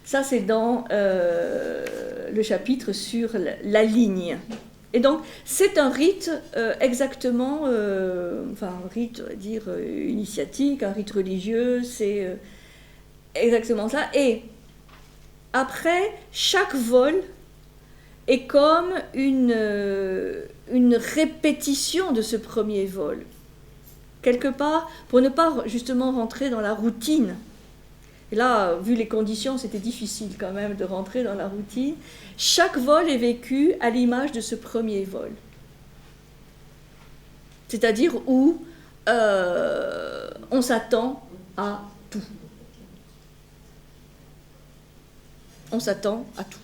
Ça c'est dans le chapitre sur la ligne. Et donc, c'est un rite exactement, enfin un rite, on va dire, initiatique, un rite religieux, c'est exactement ça. Et après, chaque vol est comme une répétition de ce premier vol. Quelque part, pour ne pas justement rentrer dans la routine. Et là, vu les conditions, c'était difficile quand même de rentrer dans la routine. Chaque vol est vécu à l'image de ce premier vol. c'est-à-dire où on s'attend à tout. On s'attend à tout.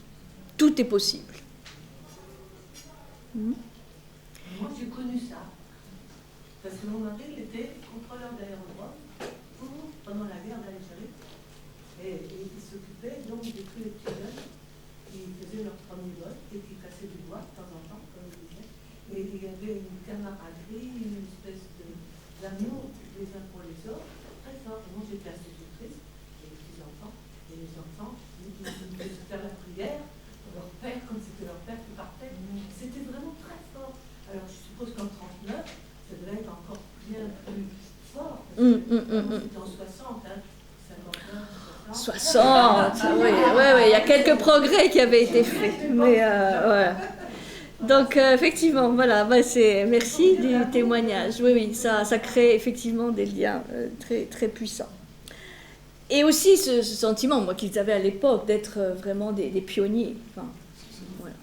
Tout est possible. Moi, j'ai connu ça. Parce que mon mari, il était contrôleur d'aérodrome pendant la guerre d'Algérie. Et il s'occupait donc de tous les petits jeunes qui faisaient leur premier vol et qui cassaient du bois de temps en temps, comme je disais. Et il y avait une camaraderie, une espèce d'amour les uns pour les autres, très fort. Moi, j'étais institutrice, et les petits-enfants, et les enfants, ils faisaient faire la prière pour leur père, comme c'était leur père qui partait. C'était vraiment très fort. Alors, je suppose qu'en 39, ça devait être encore bien plus fort. C'était en 60, hein, 59, 60, oui, il y a quelques progrès qui avaient été faits. Mais ouais. Donc, effectivement, voilà, merci du témoignage. Oui, ça crée effectivement des liens très, très puissants. Et aussi ce sentiment, moi, qu'ils avaient à l'époque, d'être vraiment des pionniers. Enfin, voilà.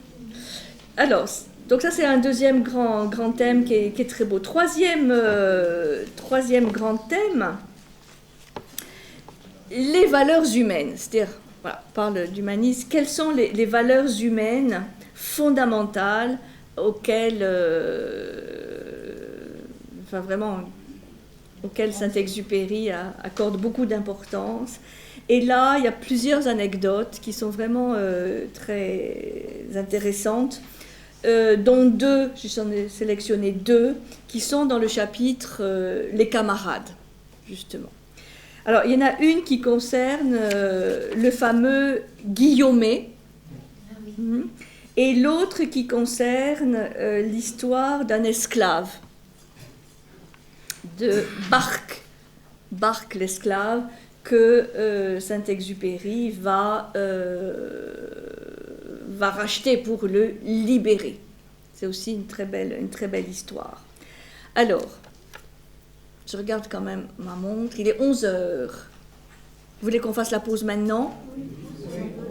Alors, donc ça, c'est un deuxième grand thème qui est très beau. Troisième grand thème, les valeurs humaines. C'est-à-dire, voilà, on parle d'humanisme. Quelles sont les valeurs humaines fondamentales auxquelles Saint-Exupéry accorde beaucoup d'importance. Et là, il y a plusieurs anecdotes qui sont vraiment très intéressantes, dont deux, j'en ai sélectionné deux, qui sont dans le chapitre Les camarades, justement. Alors, il y en a une qui concerne le fameux Guillaumet, et l'autre qui concerne l'histoire d'un esclave, de Barque l'esclave, que Saint-Exupéry va racheter pour le libérer. C'est aussi une très belle histoire. Alors, je regarde quand même ma montre, il est 11h. Vous voulez qu'on fasse la pause maintenant?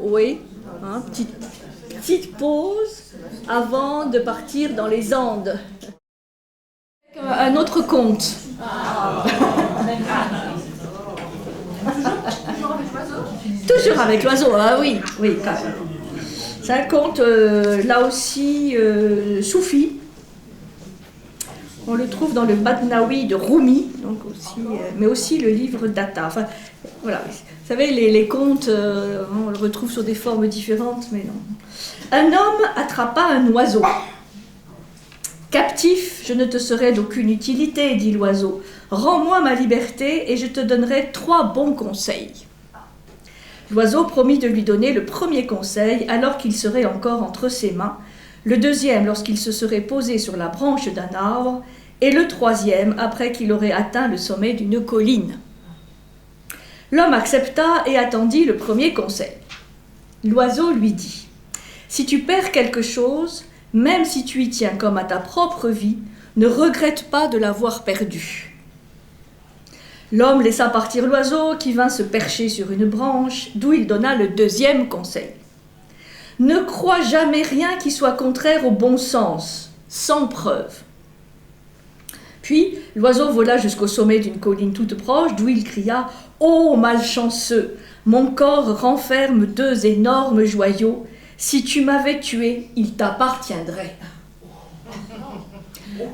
Oui, hein, petite pause avant de partir dans les Andes. Un autre conte. Toujours avec l'oiseau, ah oui, quand même. C'est un conte, là aussi, soufi. On le trouve dans le Badnaoui de Rumi, donc aussi, mais aussi le livre d'Atta. Enfin, voilà. Vous savez, les contes, on le retrouve sur des formes différentes, mais non. Un homme attrapa un oiseau. Captif, je ne te serai d'aucune utilité, dit l'oiseau. Rends-moi ma liberté et je te donnerai 3 bons conseils. L'oiseau promit de lui donner le premier conseil alors qu'il serait encore entre ses mains, le deuxième lorsqu'il se serait posé sur la branche d'un arbre, et le troisième après qu'il aurait atteint le sommet d'une colline. L'homme accepta et attendit le premier conseil. L'oiseau lui dit : « Si tu perds quelque chose, même si tu y tiens comme à ta propre vie, ne regrette pas de l'avoir perdu. » L'homme laissa partir l'oiseau qui vint se percher sur une branche, d'où il donna le deuxième conseil. « Ne crois jamais rien qui soit contraire au bon sens, sans preuve. » Puis l'oiseau vola jusqu'au sommet d'une colline toute proche, d'où il cria « Ô malchanceux, mon corps renferme 2 énormes joyaux. Si tu m'avais tué, il t'appartiendrait. »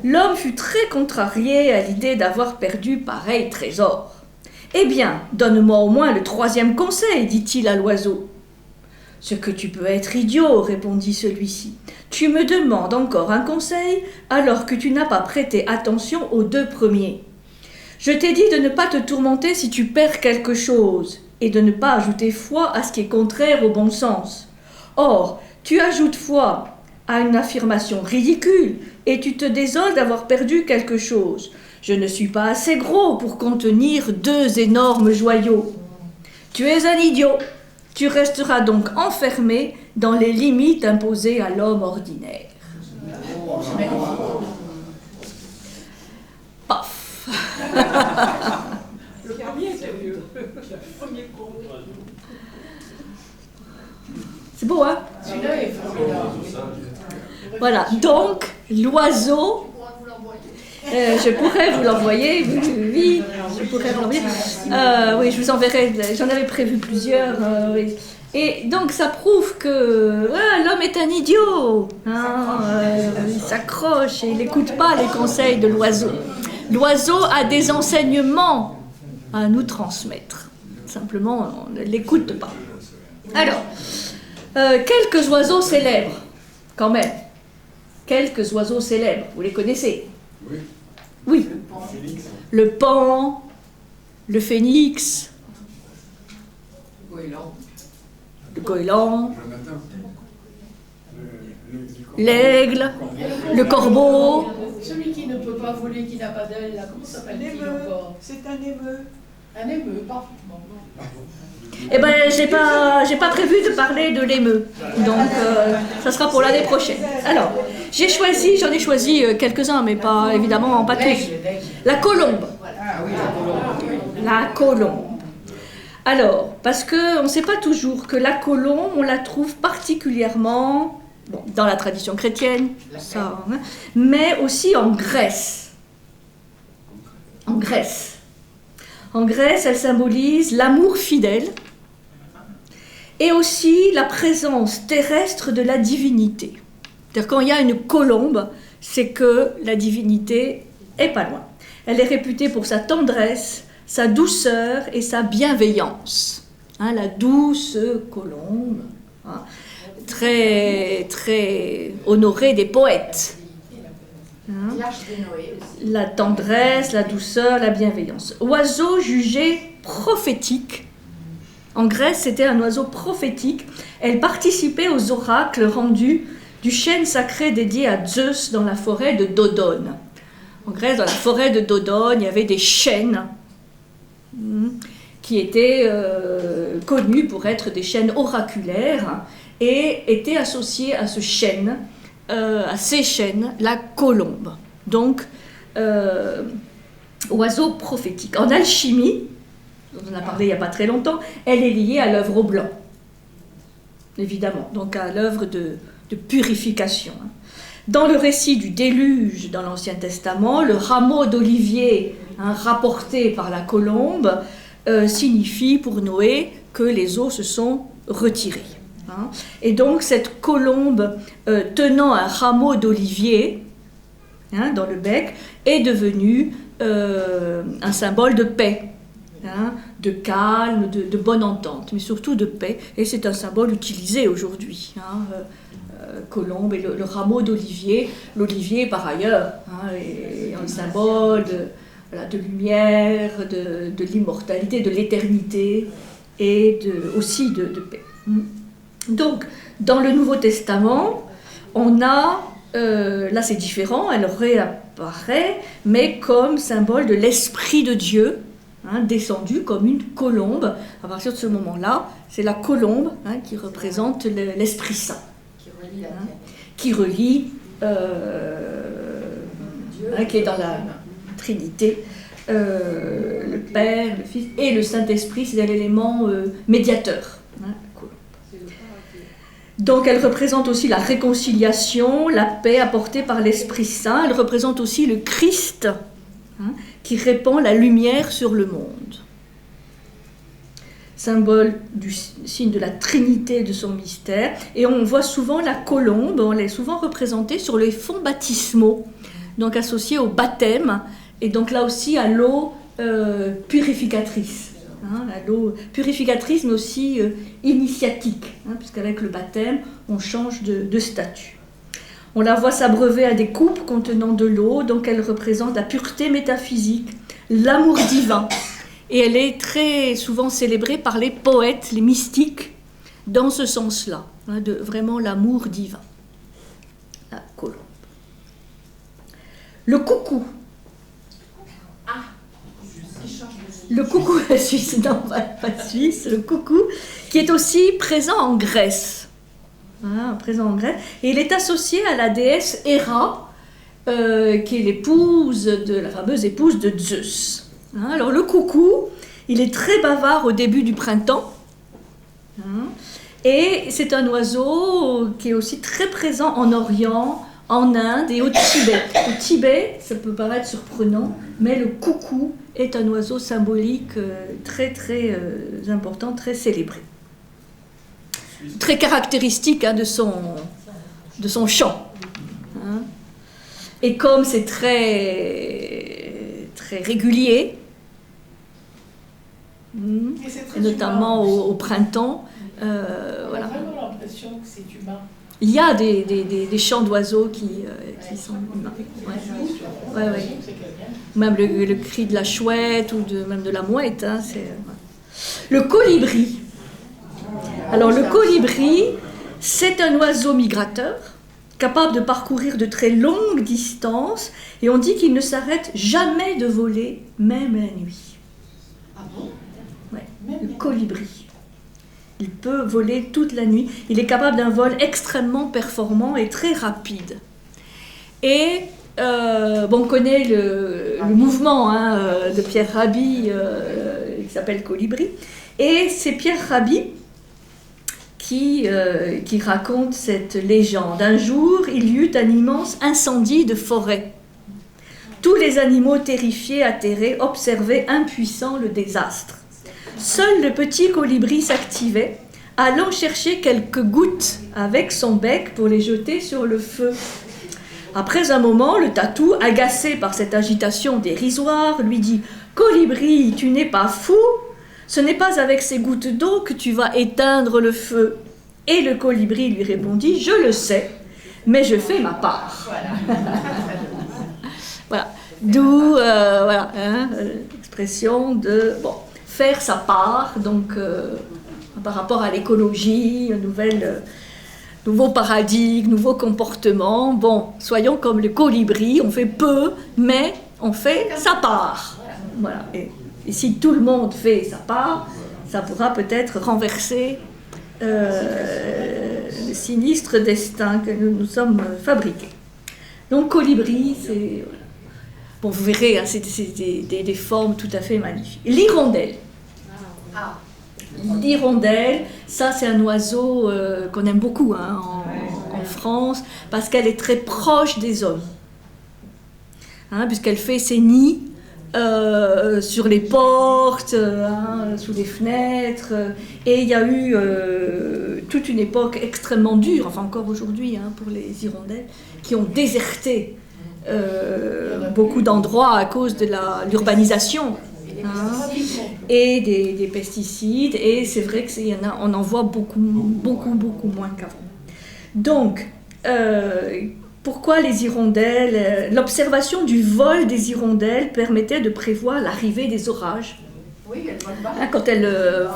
L'homme fut très contrarié à l'idée d'avoir perdu pareil trésor. « Eh bien, donne-moi au moins le 3e conseil, dit-il à l'oiseau. »« Ce que tu peux être idiot, répondit celui-ci. Tu me demandes encore un conseil alors que tu n'as pas prêté attention aux 2 premiers. Je t'ai dit de ne pas te tourmenter si tu perds quelque chose et de ne pas ajouter foi à ce qui est contraire au bon sens. Or, tu ajoutes foi à une affirmation ridicule et tu te désoles d'avoir perdu quelque chose. Je ne suis pas assez gros pour contenir 2 énormes joyaux. Tu es un idiot. Tu resteras donc enfermé dans les limites imposées à l'homme ordinaire. » Paf. Le premier, c'est mieux. Le premier conte. C'est beau, hein? Voilà, donc l'oiseau. Je pourrais vous l'envoyer, oui, je pourrais vous l'envoyer. Oui, je vous enverrai, j'en avais prévu plusieurs. Oui. Et donc ça prouve que l'homme est un idiot. Hein, il s'accroche et il n'écoute pas les conseils de l'oiseau. L'oiseau a des enseignements à nous transmettre. Simplement, on ne l'écoute pas. Alors, quelques oiseaux célèbres, quand même. Quelques oiseaux célèbres, vous les connaissez? Oui. Oui. Le paon, le phénix, le goéland, l'aigle, le corbeau. Celui qui ne peut pas voler, qui n'a pas d'aile, là, comment s'appelle-t-il encore? C'est un émeu. Un émeu, parfaitement. Eh ben, j'ai pas prévu de parler de l'émeu, donc ça sera pour l'année prochaine. Alors, j'en ai choisi quelques-uns, mais pas évidemment pas tous. La colombe. La colombe. Alors, parce qu'on ne sait pas toujours que la colombe, on la trouve particulièrement dans la tradition chrétienne, ça, hein, mais aussi en Grèce. En Grèce. En Grèce, elle symbolise l'amour fidèle et aussi la présence terrestre de la divinité. C'est-à-dire quand il y a une colombe, c'est que la divinité est pas loin. Elle est réputée pour sa tendresse, sa douceur et sa bienveillance. Hein, la douce colombe, hein, très, très honorée des poètes. Hein, la tendresse, la douceur, la bienveillance. Oiseau jugé prophétique. En Grèce, c'était un oiseau prophétique. Elle participait aux oracles rendus du chêne sacré dédié à Zeus dans la forêt de Dodone. En Grèce, dans la forêt de Dodone, il y avait des chênes qui étaient connus pour être des chênes oraculaires et étaient associés à ce chêne, à ces chênes, la colombe. Donc, oiseau prophétique. En alchimie, dont on a parlé il n'y a pas très longtemps, elle est liée à l'œuvre au blanc, évidemment, donc à l'œuvre de purification. Dans le récit du déluge dans l'Ancien Testament, le rameau d'olivier rapporté par la colombe signifie pour Noé que les eaux se sont retirées. Hein. Et donc cette colombe tenant un rameau d'olivier dans le bec est devenue un symbole de paix, de calme, de bonne entente, mais surtout de paix. Et c'est un symbole utilisé aujourd'hui. Colombe et le rameau d'olivier. L'olivier, par ailleurs, est un symbole de lumière, de l'immortalité, de l'éternité et aussi de paix. Donc, dans le Nouveau Testament, on a, là c'est différent, elle réapparaît, mais comme symbole de l'Esprit de Dieu, descendu comme une colombe. À partir de ce moment-là, c'est la colombe qui représente l'Esprit Saint. Qui relie, qui est dans la Trinité, le Père, le Fils et le Saint-Esprit, c'est l'élément médiateur. Donc elle représente aussi la réconciliation, la paix apportée par l'Esprit Saint. Elle représente aussi le Christ qui répand la lumière sur le monde. Symbole du signe de la Trinité de son mystère. Et on voit souvent la colombe, on l'est souvent représentée sur les fonds baptismaux, donc associée au baptême, et donc là aussi à l'eau purificatrice. L'eau purificatrice, mais aussi initiatique, puisqu'avec le baptême, on change de statut. On la voit s'abreuver à des coupes contenant de l'eau, donc elle représente la pureté métaphysique, l'amour divin. Et elle est très souvent célébrée par les poètes, les mystiques, dans ce sens-là, de vraiment l'amour divin. La colombe. Le coucou. Le coucou suisse, non, pas suisse, le coucou, qui est aussi présent en Grèce. Présent en Grèce. Et il est associé à la déesse Héra, qui est la fameuse épouse de Zeus. Alors le coucou, il est très bavard au début du printemps, et c'est un oiseau qui est aussi très présent en Orient, en Inde et au Tibet. Au Tibet, ça peut paraître surprenant, mais le coucou est un oiseau symbolique très très important, très célébré. Très caractéristique de son chant. Hein. Et comme c'est très, très régulier, et notamment au printemps, On a voilà. vraiment l'impression que c'est humain. Il y a des chants d'oiseaux qui sont humains. Ouais. Ouais, ouais. Même le cri de la chouette ou même de la mouette. Hein, le colibri. Alors le colibri, c'est un oiseau migrateur capable de parcourir de très longues distances et on dit qu'il ne s'arrête jamais de voler, même la nuit. Ah bon? Ouais, le colibri. Il peut voler toute la nuit. Il est capable d'un vol extrêmement performant et très rapide. Et on connaît le mouvement de Pierre Rabhi qui s'appelle Colibri. Et c'est Pierre Rabhi qui raconte cette légende. Un jour, il y eut un immense incendie de forêt. Tous les animaux terrifiés, atterrés, observaient impuissants le désastre. Seul le petit colibri s'activait, allant chercher quelques gouttes avec son bec pour les jeter sur le feu. Après un moment, le tatou, agacé par cette agitation dérisoire, lui dit « Colibri, tu n'es pas fou ? Ce n'est pas avec ces gouttes d'eau que tu vas éteindre le feu. » Et le colibri lui répondit « Je le sais, mais je fais ma part. » Voilà. D'où l'expression de faire sa part, donc par rapport à l'écologie, nouveau paradigme, nouveau comportement. Bon, soyons comme le colibri, on fait peu, mais on fait sa part. Voilà. Et si tout le monde fait sa part, ça pourra peut-être renverser le sinistre destin que nous nous sommes fabriqués. Donc colibri, c'est... Bon, vous verrez, c'est des formes tout à fait magnifiques. L'hirondelle. L'hirondelle, ça c'est un oiseau qu'on aime beaucoup en France, parce qu'elle est très proche des hommes. Puisqu'elle fait ses nids sur les portes, sous les fenêtres. Et il y a eu toute une époque extrêmement dure, enfin encore aujourd'hui pour les hirondelles, qui ont déserté beaucoup d'endroits à cause de l'urbanisation et des pesticides. Et c'est vrai qu'on en voit beaucoup moins qu'avant. Donc, pourquoi les hirondelles? L'observation du vol des hirondelles permettait de prévoir l'arrivée des orages. Oui, elles volent bas. Quand elles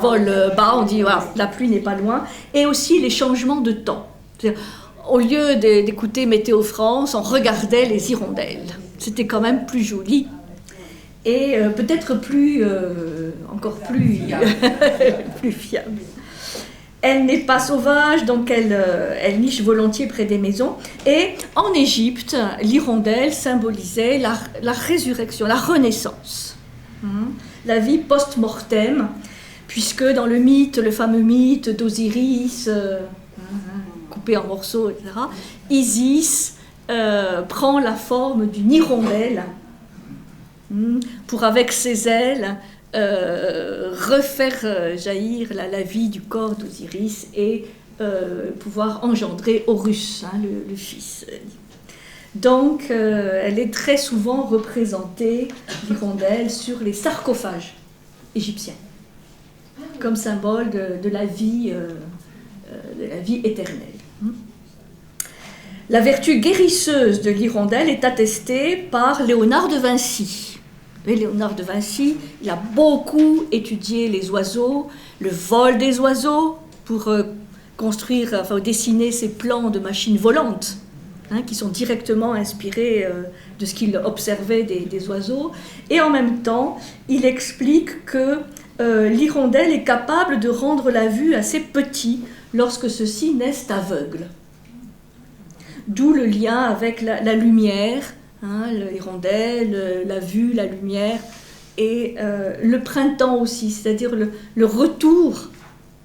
volent bas, on dit la pluie n'est pas loin. Et aussi les changements de temps. Au lieu d'écouter Météo France, on regardait les hirondelles. C'était quand même plus joli. Et peut-être encore plus fiable. Elle n'est pas sauvage, donc elle niche volontiers près des maisons. Et en Égypte, l'hirondelle symbolisait la résurrection, la renaissance, la vie post-mortem, puisque dans le fameux mythe d'Osiris, coupé en morceaux, etc., Isis prend la forme d'une hirondelle pour, avec ses ailes, refaire jaillir la vie du corps d'Osiris et pouvoir engendrer Horus, le fils. Donc, elle est très souvent représentée, l'hirondelle, sur les sarcophages égyptiens, comme symbole de la vie éternelle. La vertu guérisseuse de l'hirondelle est attestée par Léonard de Vinci. Et Léonard de Vinci, il a beaucoup étudié les oiseaux, le vol des oiseaux, pour dessiner ses plans de machines volantes, qui sont directement inspirés de ce qu'il observait des oiseaux. Et en même temps, il explique que l'hirondelle est capable de rendre la vue à ses petits lorsque ceux-ci naissent aveugles. D'où le lien avec la lumière, l'hirondelle, la vue, la lumière, et le printemps aussi, c'est-à-dire le retour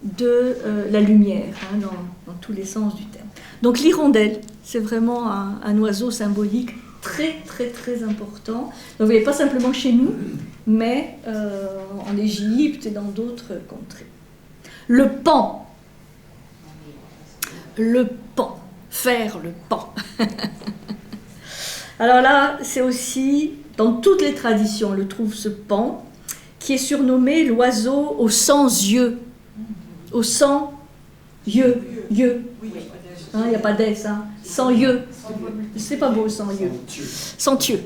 de la lumière, dans tous les sens du terme. Donc l'hirondelle, c'est vraiment un oiseau symbolique très très très important. Donc vous voyez, pas simplement chez nous, mais en Égypte et dans d'autres contrées. Le pan. Le pan. Faire le pan. Alors là, c'est aussi, dans toutes les traditions, on le trouve ce pan, qui est surnommé l'oiseau aux 100 yeux. Aux 100 yeux. Yeux. Il n'y a pas d'ess, hein. 100 yeux. C'est pas beau, 100 yeux. 100 yeux.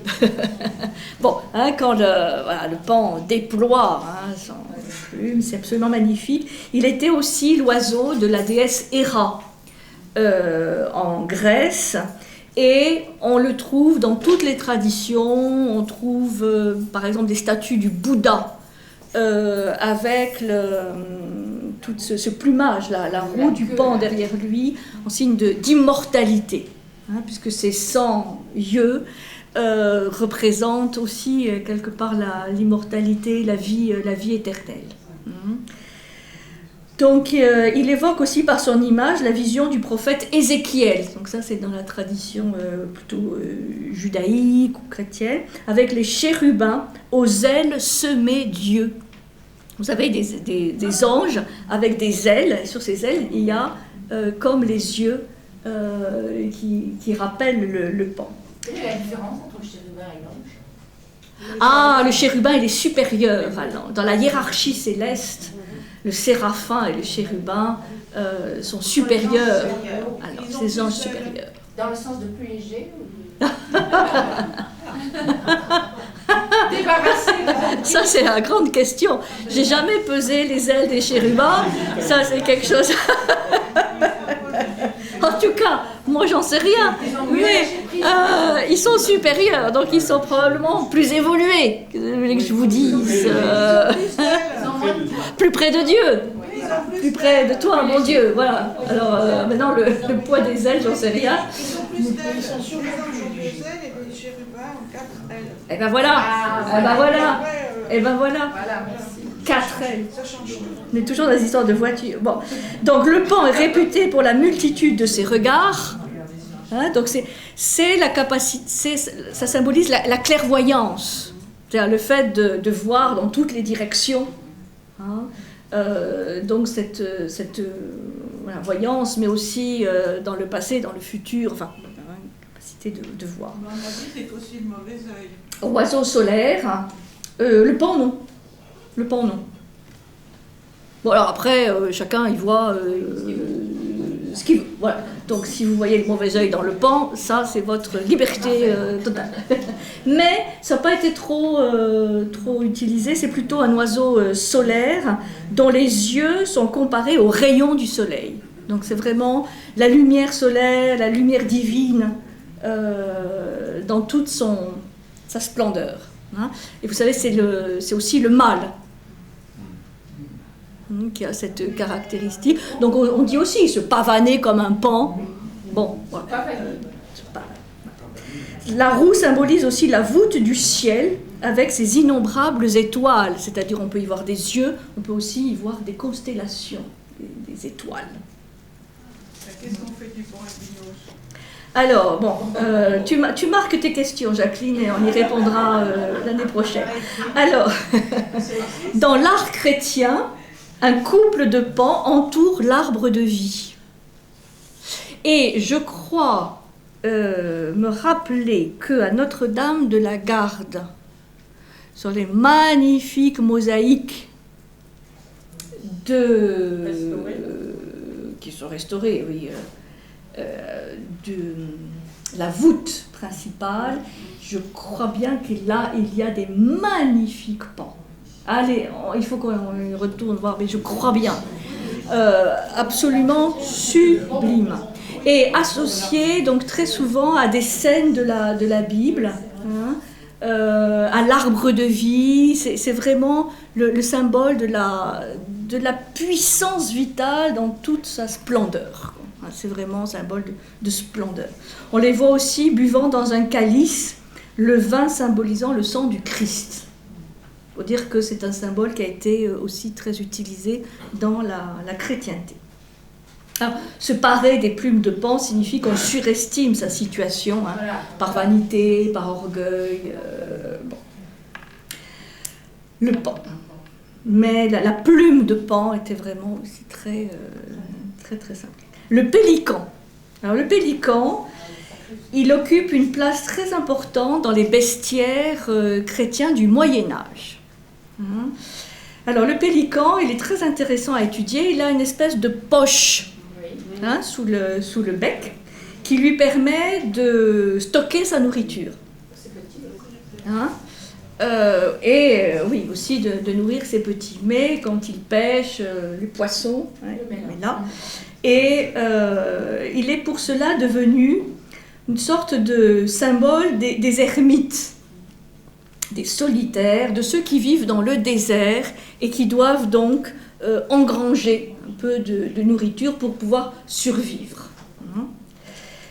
Bon, hein, quand le pan déploie son plume, c'est absolument magnifique. Il était aussi l'oiseau de la déesse Héra en Grèce. Et on le trouve dans toutes les traditions. On trouve, par exemple, des statues du Bouddha avec tout ce plumage, la roue du pan derrière lui, en signe d'immortalité, hein, puisque ces 100 yeux représentent aussi quelque part l'immortalité, la vie éternelle. Donc il évoque aussi par son image la vision du prophète Ézéchiel. Donc ça c'est dans la tradition plutôt judaïque ou chrétienne, avec les chérubins aux ailes semées d'yeux. Vous savez, des anges avec des ailes. Et sur ces ailes, il y a comme les yeux qui rappellent le pan. Quelle est la différence entre le chérubin et l'ange? Ah, le chérubin, il est supérieur. Dans la hiérarchie céleste, le séraphin et le chérubin sont supérieurs. Alors, ces anges supérieurs. Dans le sens de plus léger ou... Débarrassé. Ça, c'est la grande question. J'ai jamais pesé les ailes des chérubins. Ça, c'est quelque chose... En tout cas, moi, j'en sais rien. Mais ils sont supérieurs, donc ils sont probablement plus évolués. Que je vous dise. Plus près de Dieu. Plus près de toi, mon Dieu. Voilà. Alors, maintenant, le poids des ailes, j'en sais rien. Ils sont sur les anges ont 2 ailes et les chérubins ont 4 ailes. Et ben voilà. Et ben voilà. Et ben voilà. Voilà, merci. 4 ailes. Ça change tout. On est toujours dans les histoires de voitures. Bon. Donc le pan est réputé pour la multitude de ses regards. Hein, donc c'est la capacité, ça symbolise la clairvoyance. C'est-à-dire le fait de voir dans toutes les directions. Hein. Donc cette voilà, voyance, mais aussi dans le passé, dans le futur, enfin, une capacité de voir. Mais on a dit c'est aussi le mauvais œil. Oiseau solaire, le pan non. Le pan non. Bon alors après, chacun y voit ce qu'il veut. Voilà. Donc si vous voyez le mauvais œil dans le pan, ça c'est votre liberté totale. Mais ça n'a pas été trop utilisé, c'est plutôt un oiseau solaire dont les yeux sont comparés aux rayons du soleil. Donc c'est vraiment la lumière solaire, la lumière divine dans toute sa splendeur. Hein. Et vous savez, c'est aussi le mâle qui a cette caractéristique. Donc on dit aussi se pavaner comme un pan. Bon, voilà. La roue symbolise aussi la voûte du ciel avec ses innombrables étoiles. C'est-à-dire on peut y voir des yeux, on peut aussi y voir des constellations, des étoiles. Qu'est-ce qu'on fait du pan épinos? Alors, bon, tu marques tes questions, Jacqueline, et on y répondra l'année prochaine. Alors, dans l'art chrétien, un couple de pans entoure l'arbre de vie. Et je crois me rappeler qu'à Notre-Dame de la Garde, sur les magnifiques mosaïques qui sont restaurées, oui, de la voûte principale, je crois bien que là, il y a des magnifiques pans. Allez, il faut qu'on retourne voir, mais je crois bien. Absolument sublime. Et associé donc très souvent à des scènes de la Bible, hein, à l'arbre de vie. C'est vraiment le symbole de la puissance vitale dans toute sa splendeur. C'est vraiment un symbole de splendeur. On les voit aussi buvant dans un calice le vin symbolisant le sang du Christ. Il faut dire que c'est un symbole qui a été aussi très utilisé dans la chrétienté. Alors, se parer des plumes de pan signifie qu'on surestime sa situation, hein, Voilà. par vanité, par orgueil. Bon. Le pan. Mais la plume de pan était vraiment aussi très simple. Le pélican. Alors le pélican, il occupe une place très importante dans les bestiaires chrétiens du Moyen Âge. Alors le pélican, il est très intéressant à étudier. Il a une espèce de poche, hein, sous le bec qui lui permet de stocker sa nourriture. Hein? Oui, aussi de nourrir ses petits. Mais quand il pêche les poissons, hein, il le met là. Et il est pour cela devenu une sorte de symbole des ermites, des solitaires, de ceux qui vivent dans le désert et qui doivent donc engranger un peu de nourriture pour pouvoir survivre.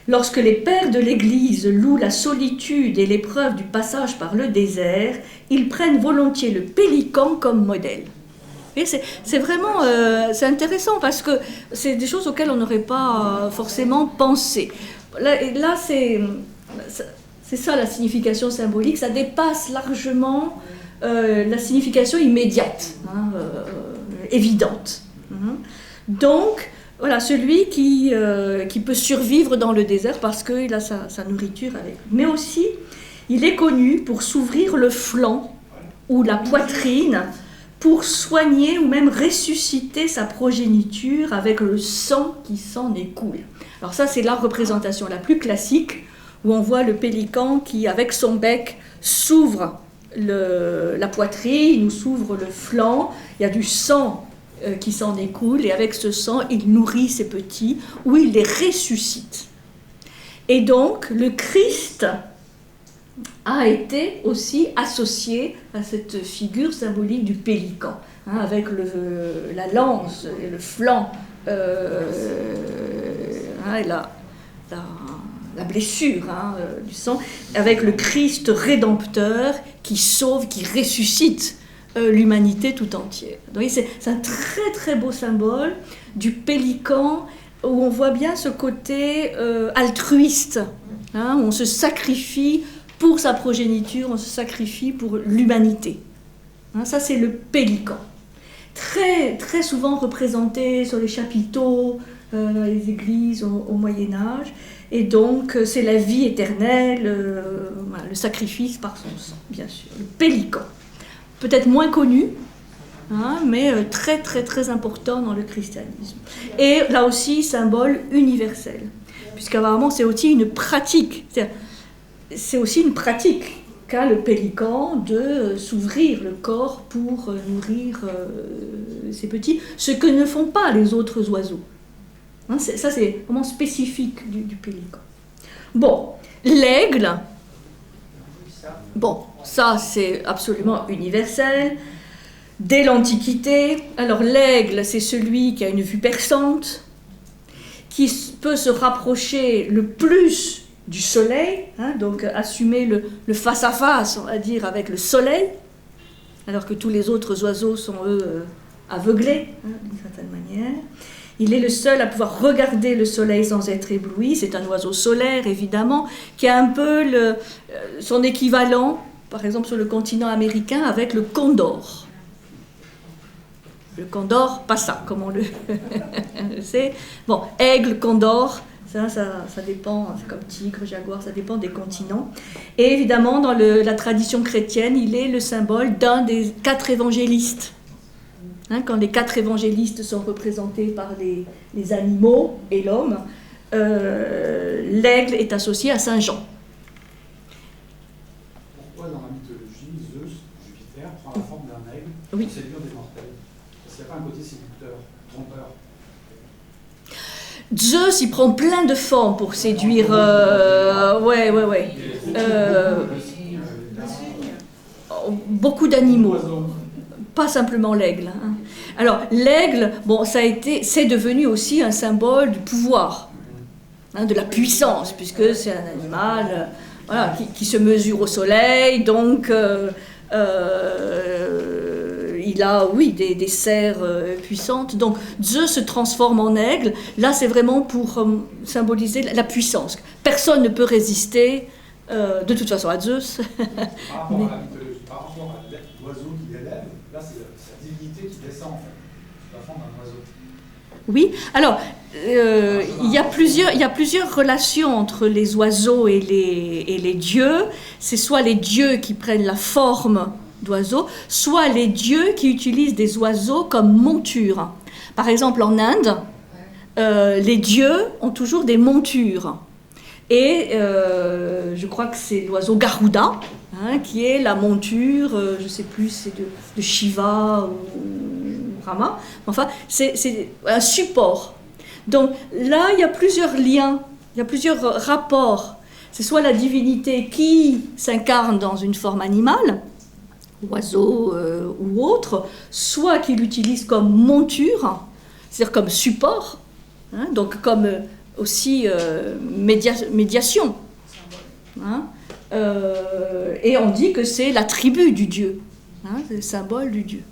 Lorsque les pères de l'Église louent la solitude et l'épreuve du passage par le désert, ils prennent volontiers le pélican comme modèle. Et c'est vraiment c'est intéressant parce que c'est des choses auxquelles on n'aurait pas forcément pensé. Là c'est ça la signification symbolique, ça dépasse largement la signification immédiate, hein, évidente. Donc, voilà, celui qui peut survivre dans le désert parce qu'il a sa nourriture avec lui. Mais aussi, il est connu pour s'ouvrir le flanc ou la poitrine pour soigner ou même ressusciter sa progéniture avec le sang qui s'en écoule. Alors ça, c'est la représentation la plus classique où on voit le pélican qui, avec son bec, s'ouvre la poitrine ou s'ouvre le flanc. Il y a du sang qui s'en écoule, et avec ce sang, il nourrit ses petits, ou il les ressuscite. Et donc, le Christ a été aussi associé à cette figure symbolique du pélican, hein, avec la lance et le flanc, et la blessure, hein, du sang, avec le Christ rédempteur qui sauve, qui ressuscite l'humanité tout entière. Donc, c'est un très très beau symbole du pélican où on voit bien ce côté altruiste, hein, où on se sacrifie pour sa progéniture, on se sacrifie pour l'humanité. Hein, ça c'est le pélican. Très, très souvent représenté sur les chapiteaux, dans les églises au Moyen-Âge. Et donc c'est la vie éternelle, le sacrifice par son sang, bien sûr. Le pélican. Peut-être moins connu, hein, mais très très très important dans le christianisme. Et là aussi, symbole universel, puisqu'apparemment c'est aussi une pratique. C'est aussi une pratique qu'a le pélican de s'ouvrir le corps pour nourrir ses petits, ce que ne font pas les autres oiseaux. Hein, ça c'est vraiment spécifique du pélican. Bon, l'aigle. Bon, ça c'est absolument universel. Dès l'Antiquité, alors l'aigle c'est celui qui a une vue perçante, qui peut se rapprocher le plus du soleil, hein, donc assumer le face-à-face, on va dire, avec le soleil, alors que tous les autres oiseaux sont eux aveuglés, hein, d'une certaine manière. Il est le seul à pouvoir regarder le soleil sans être ébloui. C'est un oiseau solaire, évidemment, qui a un peu son équivalent, par exemple sur le continent américain, avec le condor. Le condor, pas ça, comme on le sait. Bon, aigle, condor, ça dépend, c'est comme tigre, jaguar, ça dépend des continents. Et évidemment, dans la tradition chrétienne, il est le symbole d'un des 4 évangélistes. Hein, quand les 4 évangélistes sont représentés par les animaux et l'homme, l'aigle est associé à Saint Jean. Pourquoi dans la mythologie, Zeus, Jupiter, prend la forme d'un aigle pour séduire des mortels? Parce qu'il n'y a pas un côté séducteur, trompeur. Zeus, il prend plein de formes pour séduire. Beaucoup d'animaux. Pas simplement l'aigle. Hein. Alors, l'aigle, bon, c'est devenu aussi un symbole du pouvoir, hein, de la puissance, puisque c'est un animal qui se mesure au soleil, donc il a, oui, des serres puissantes. Donc Zeus se transforme en aigle. Là, c'est vraiment pour symboliser la puissance. Personne ne peut résister, de toute façon, à Zeus. Par rapport à la mythologie, par rapport à l'oiseau qui élève, là, c'est la divinité qui descend, en fait, sous la forme d'un oiseau. Oui, alors, il y a plusieurs relations entre les oiseaux et les dieux. C'est soit les dieux qui prennent la forme d'oiseaux, soit les dieux qui utilisent des oiseaux comme monture. Par exemple, en Inde, les dieux ont toujours des montures. Et je crois que c'est l'oiseau Garuda, qui est la monture, je ne sais plus, c'est de Shiva ou Rama. Enfin, c'est un support. Donc là, il y a plusieurs liens, il y a plusieurs rapports. C'est soit la divinité qui s'incarne dans une forme animale, oiseau ou autre, soit qu'il l'utilise comme monture, c'est-à-dire comme support, donc comme aussi médiation. Et on dit que c'est l'attribut du Dieu, c'est le symbole du Dieu.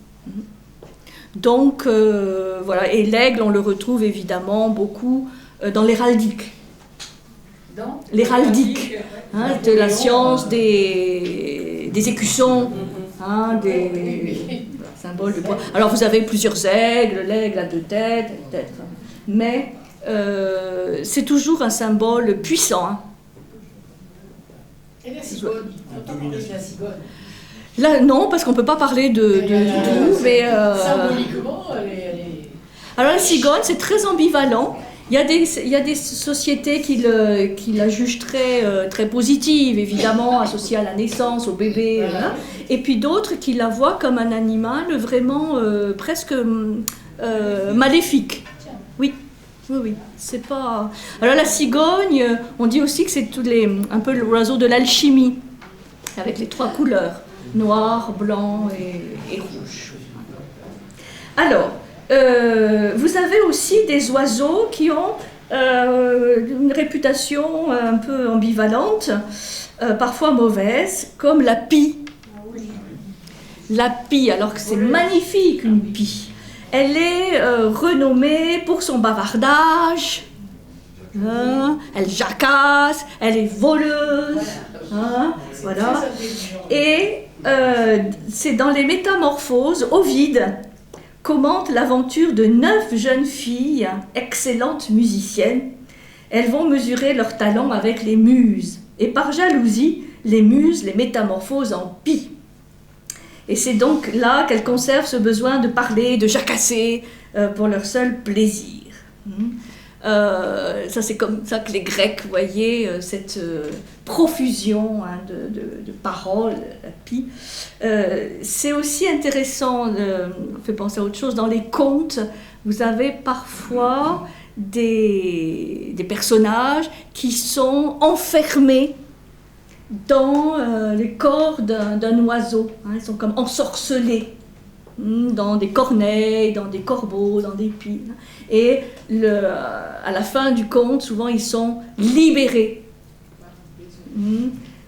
Donc voilà, et l'aigle, on le retrouve évidemment beaucoup dans l'héraldique. Dans L'héraldique, de la science des écussons, des symboles du bois. Alors vous avez plusieurs aigles, l'aigle a 2 têtes, peut-être, mais c'est toujours un symbole puissant. Et la cigogne, on entend parler de la cigogne. Là, non, parce qu'on ne peut pas parler de tout, mais... Symboliquement, elle est... Alors la cigogne, c'est très ambivalent. Il y a des sociétés qui la jugent très positive, évidemment, associée à la naissance, au bébé, et puis d'autres qui la voient comme un animal vraiment presque maléfique. Oui, c'est pas... Alors la cigogne, on dit aussi que c'est un peu l'oiseau de l'alchimie, avec les 3 couleurs, noir, blanc et rouge. Alors, vous avez aussi des oiseaux qui ont une réputation un peu ambivalente, parfois mauvaise, comme la pie. La pie, alors que c'est magnifique une pie. Elle est renommée pour son bavardage, elle jacasse, elle est voleuse, voilà. Et c'est dans les Métamorphoses, Ovide commente l'aventure de 9 jeunes filles, excellentes musiciennes. Elles vont mesurer leur talent avec les muses. Et par jalousie, les muses les métamorphosent en pie. Et c'est donc là qu'elles conservent ce besoin de parler, de jacasser, pour leur seul plaisir. Ça, c'est comme ça que les Grecs voyaient cette profusion de paroles, la pie. C'est aussi intéressant, on fait penser à autre chose, dans les contes, vous avez parfois des personnages qui sont enfermés dans les corps d'un oiseau. Ils sont comme ensorcelés dans des corneilles, dans des corbeaux, dans des pies. Et à la fin du conte, souvent, ils sont libérés.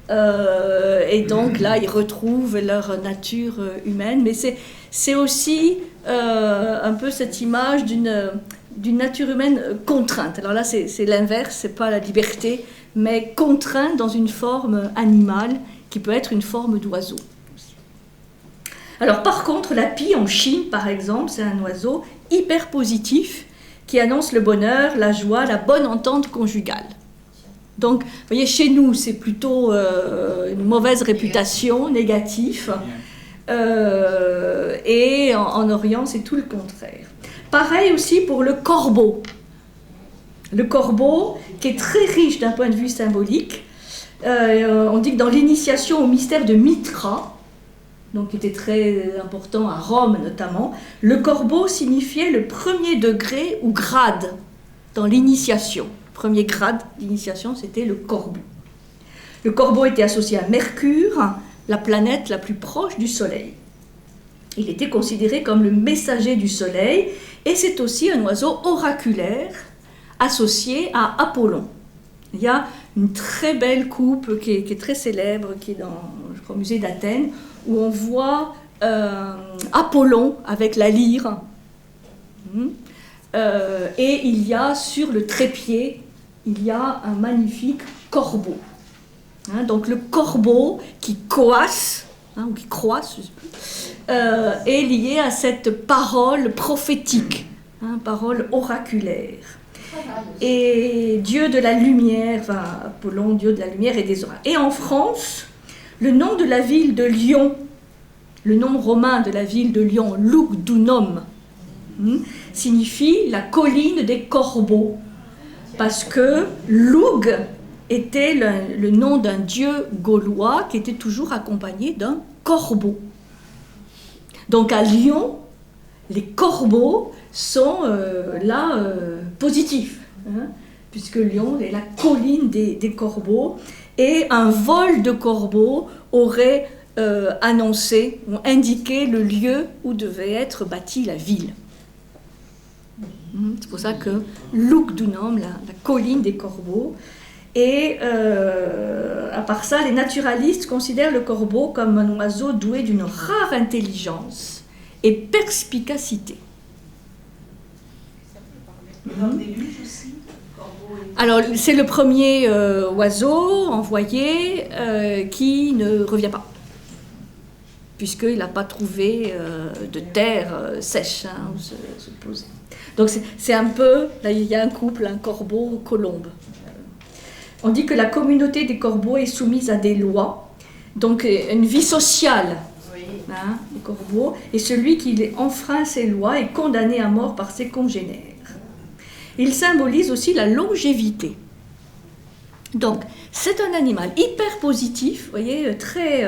Et donc là, ils retrouvent leur nature humaine. Mais c'est aussi un peu cette image d'une nature humaine contrainte. Alors là, c'est l'inverse, c'est pas la liberté, mais contrainte dans une forme animale qui peut être une forme d'oiseau. Alors par contre, la pie en Chine, par exemple, c'est un oiseau hyper positif qui annonce le bonheur, la joie, la bonne entente conjugale. Donc, vous voyez, chez nous, c'est plutôt une mauvaise réputation, négatif, et en Orient, c'est tout le contraire. Pareil aussi pour le corbeau. Le corbeau, qui est très riche d'un point de vue symbolique, on dit que dans l'initiation au mystère de Mithra, donc qui était très important à Rome notamment, le corbeau signifiait le premier degré ou grade dans l'initiation. Le premier grade d'initiation, c'était le corbeau. Le corbeau était associé à Mercure, la planète la plus proche du Soleil. Il était considéré comme le messager du Soleil, et c'est aussi un oiseau oraculaire associé à Apollon. Il y a une très belle coupe qui est très célèbre, qui est dans, je crois, au musée d'Athènes, où on voit Apollon avec la lyre. Et il y a sur le trépied, il y a un magnifique corbeau. Donc le corbeau qui coasse, ou qui croasse, est lié à cette parole prophétique, parole oraculaire. Et Dieu de la lumière, Apollon, Dieu de la lumière et des oracles. Et en France, le nom de la ville de Lyon, le nom romain de la ville de Lyon, Lugdunum, signifie la colline des corbeaux, parce que Lug était le nom d'un dieu gaulois qui était toujours accompagné d'un corbeau. Donc à Lyon, les corbeaux sont positifs, puisque Lyon est la colline des corbeaux, et un vol de corbeaux aurait annoncé ou indiqué le lieu où devait être bâtie la ville. C'est pour ça que Lugdunum, la colline des corbeaux. Et à part ça, les naturalistes considèrent le corbeau comme un oiseau doué d'une rare intelligence et perspicacité. Alors, c'est le premier oiseau envoyé qui ne revient pas, puisqu'il n'a pas trouvé de terre sèche où se poser. Donc c'est un peu, là il y a un couple, un corbeau-colombe. On dit que la communauté des corbeaux est soumise à des lois, donc une vie sociale des corbeaux, et celui qui enfreint ces lois est condamné à mort par ses congénères. Il symbolise aussi la longévité. Donc c'est un animal hyper positif, vous voyez, très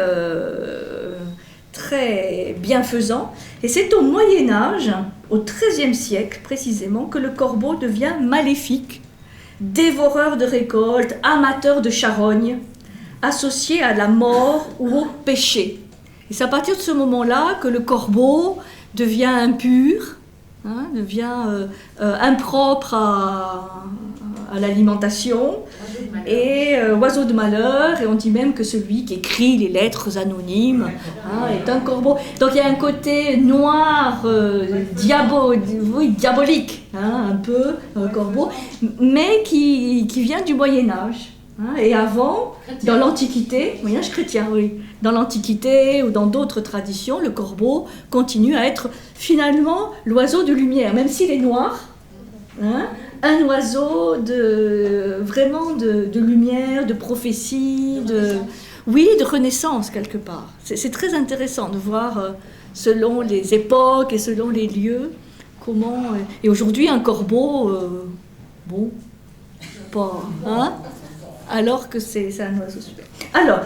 bienfaisant, et c'est au Moyen-Âge, au XIIIe siècle précisément, que le corbeau devient maléfique, dévoreur de récoltes, amateur de charogne, associé à la mort ou au péché. Et c'est à partir de ce moment-là que le corbeau devient impur, devient impropre à l'alimentation, et oiseau de malheur, et on dit même que celui qui écrit les lettres anonymes est un corbeau. Donc il y a un côté noir, diabolique, un peu, corbeau, mais qui vient du Moyen-Âge. Et avant, dans l'Antiquité, Moyen-Âge chrétien, oui, dans l'Antiquité ou dans d'autres traditions, le corbeau continue à être finalement l'oiseau de lumière, même s'il est noir, un oiseau vraiment de lumière, de prophétie, de renaissance quelque part. C'est très intéressant de voir selon les époques et selon les lieux comment. Et aujourd'hui, un corbeau, alors que c'est un oiseau super. Alors,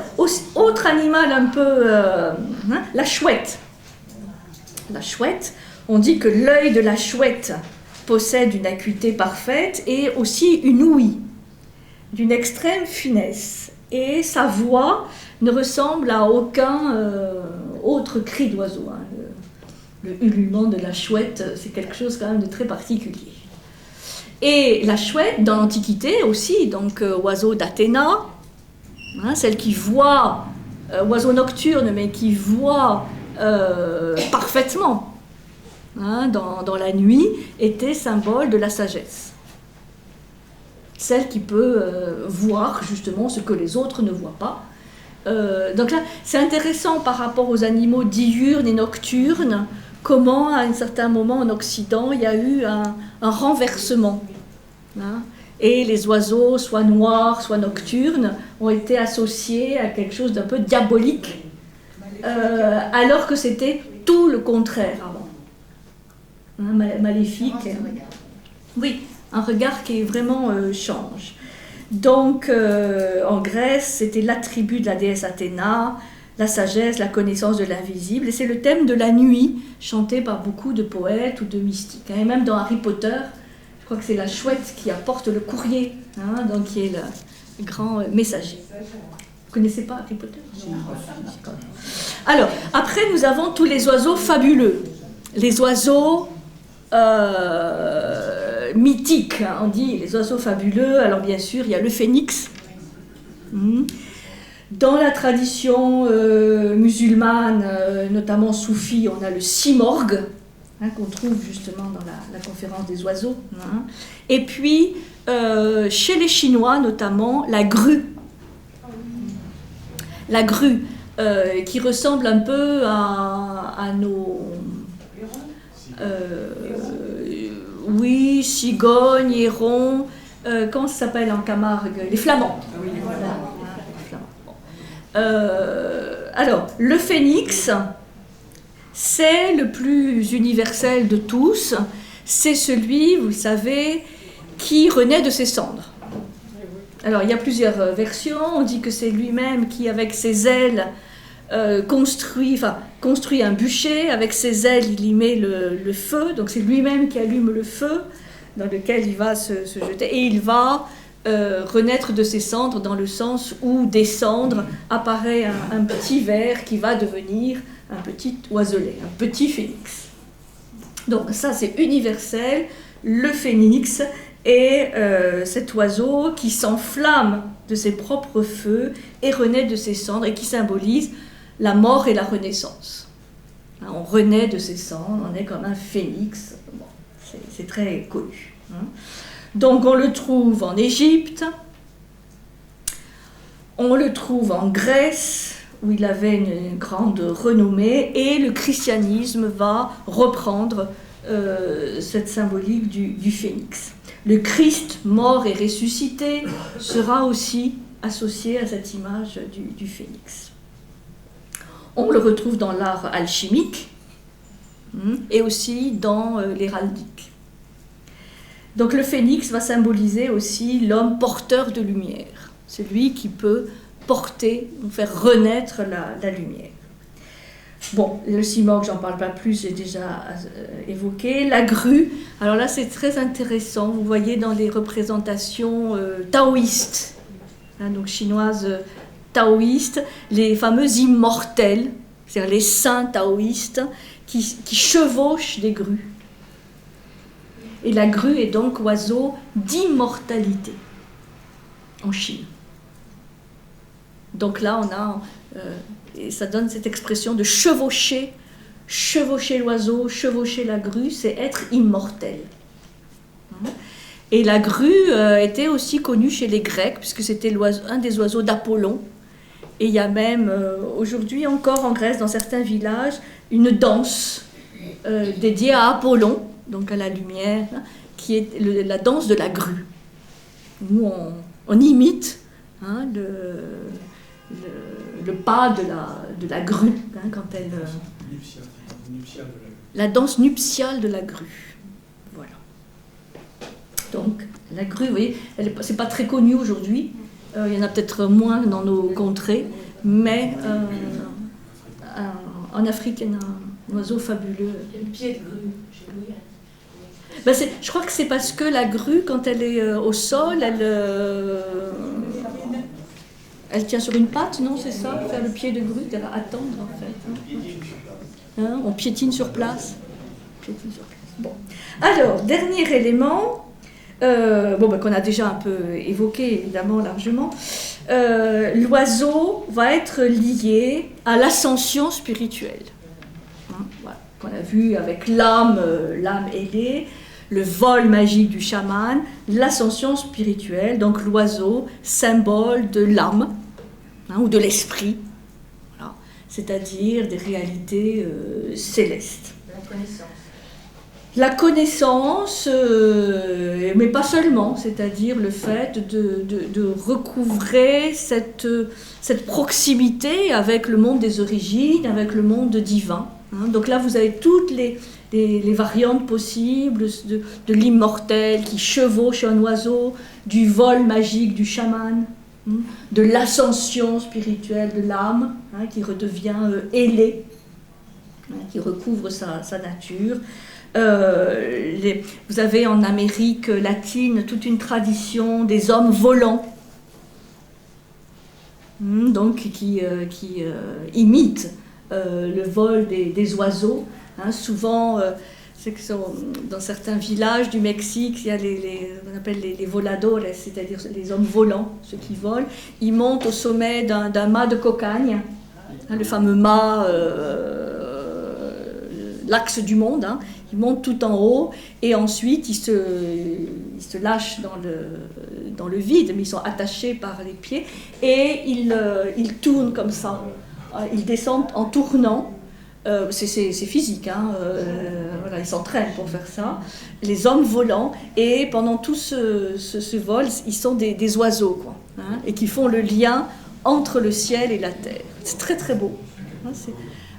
autre animal un peu, la chouette. La chouette, on dit que l'œil de la chouette possède une acuité parfaite et aussi une ouïe d'une extrême finesse. Et sa voix ne ressemble à aucun autre cri d'oiseau. Le ululement de la chouette, c'est quelque chose quand même de très particulier. Et la chouette, dans l'Antiquité aussi, donc oiseau d'Athéna, celle qui voit, oiseau nocturne, mais qui voit parfaitement dans la nuit, était symbole de la sagesse. Celle qui peut voir justement ce que les autres ne voient pas. Donc là, c'est intéressant par rapport aux animaux diurnes et nocturnes, comment à un certain moment en Occident, il y a eu un renversement. Et les oiseaux, soit noirs, soit nocturnes, ont été associés à quelque chose d'un peu diabolique, alors que c'était tout le contraire avant. Maléfique. Oui, un regard qui vraiment change. Donc, en Grèce, c'était l'attribut de la déesse Athéna, la sagesse, la connaissance de l'invisible, et c'est le thème de la nuit, chanté par beaucoup de poètes ou de mystiques. Et même dans Harry Potter, je crois que c'est la chouette qui apporte le courrier, donc qui est le grand messager. Vous ne connaissez pas Harry Potter ? Alors, après, nous avons tous les oiseaux fabuleux. Les oiseaux mythiques, on dit les oiseaux fabuleux. Alors, bien sûr, il y a le phénix. Dans la tradition musulmane, notamment soufie, on a le simorgue, qu'on trouve justement dans la conférence des oiseaux. Hein. Et puis, chez les Chinois notamment, la grue. La grue, qui ressemble un peu à nos... oui, cigognes, hérons, comment ça s'appelle en Camargue? Les flamands. Voilà. Alors, le phénix, c'est le plus universel de tous. C'est celui, vous le savez, qui renaît de ses cendres. Alors, il y a plusieurs versions. On dit que c'est lui-même qui, avec ses ailes, construit un bûcher. Avec ses ailes, il y met le feu. Donc, c'est lui-même qui allume le feu dans lequel il va se jeter. Et il va renaître de ses cendres dans le sens où des cendres apparaît un petit ver qui va devenir un petit oiselet, un petit phénix. Donc ça c'est universel, le phénix est cet oiseau qui s'enflamme de ses propres feux et renaît de ses cendres et qui symbolise la mort et la renaissance. On renaît de ses cendres, on est comme un phénix, bon, c'est très connu. Hein. Donc on le trouve en Égypte, on le trouve en Grèce, où il avait une grande renommée, et le christianisme va reprendre cette symbolique du phénix. Le Christ mort et ressuscité sera aussi associé à cette image du phénix. On le retrouve dans l'art alchimique et aussi dans l'héraldique. Donc le phénix va symboliser aussi l'homme porteur de lumière, celui qui peut porter, faire renaître la lumière. Bon, le simorgue, j'en parle pas plus, j'ai déjà évoqué. La grue, alors là c'est très intéressant, vous voyez dans les représentations taoïstes, hein, donc chinoises taoïstes, les fameux immortels, c'est-à-dire les saints taoïstes qui chevauchent des grues. Et la grue est donc oiseau d'immortalité en Chine. Donc là, on a, et ça donne cette expression de chevaucher l'oiseau, chevaucher la grue, c'est être immortel. Et la grue était aussi connue chez les Grecs, puisque c'était un des oiseaux d'Apollon. Et il y a même, aujourd'hui encore en Grèce, dans certains villages, une danse dédiée à Apollon, donc à la lumière, qui est la danse de la grue. Nous, on imite hein, le pas de la grue, hein, quand elle... la danse nuptiale de la grue. Voilà. Donc, la grue, vous voyez, c'est pas très connu aujourd'hui. Il y en a peut-être moins dans nos contrées, mais en Afrique, il y en a un oiseau fabuleux. Le pied de grue, chez nous. Ben je crois que c'est parce que la grue, quand elle est au sol, elle tient sur une patte, non, c'est ça, faire le pied de grue, attendre en fait. Hein, on piétine sur place. Bon. Alors, dernier élément, qu'on a déjà un peu évoqué, évidemment, largement, l'oiseau va être lié à l'ascension spirituelle. Hein, voilà, qu'on a vu avec l'âme ailée, le vol magique du chaman, l'ascension spirituelle, donc l'oiseau, symbole de l'âme, hein, ou de l'esprit, voilà, c'est-à-dire des réalités célestes. La connaissance, mais pas seulement, c'est-à-dire le fait de recouvrer cette proximité avec le monde des origines, avec le monde divin. Hein. Donc là, vous avez toutes les variantes possibles de l'immortel qui chevauche un oiseau, du vol magique du chaman, hein, de l'ascension spirituelle de l'âme, hein, qui redevient ailée, hein, qui recouvre sa nature. Vous avez en Amérique latine toute une tradition des hommes volants, donc qui imitent le vol des oiseaux. Hein, souvent, C'est que dans certains villages du Mexique, il y a on appelle les voladores, c'est-à-dire les hommes volants, ceux qui volent. Ils montent au sommet d'un mât de cocagne, hein, le fameux mât, l'axe du monde. Hein. Ils montent tout en haut et ensuite ils se lâchent dans le vide, mais ils sont attachés par les pieds et ils tournent comme ça. Ils descendent en tournant. C'est physique, hein, voilà, ils s'entraînent pour faire ça, les hommes volants, et pendant tout ce vol, ils sont des oiseaux, quoi, hein, et qui font le lien entre le ciel et la terre. C'est très très beau. Hein, c'est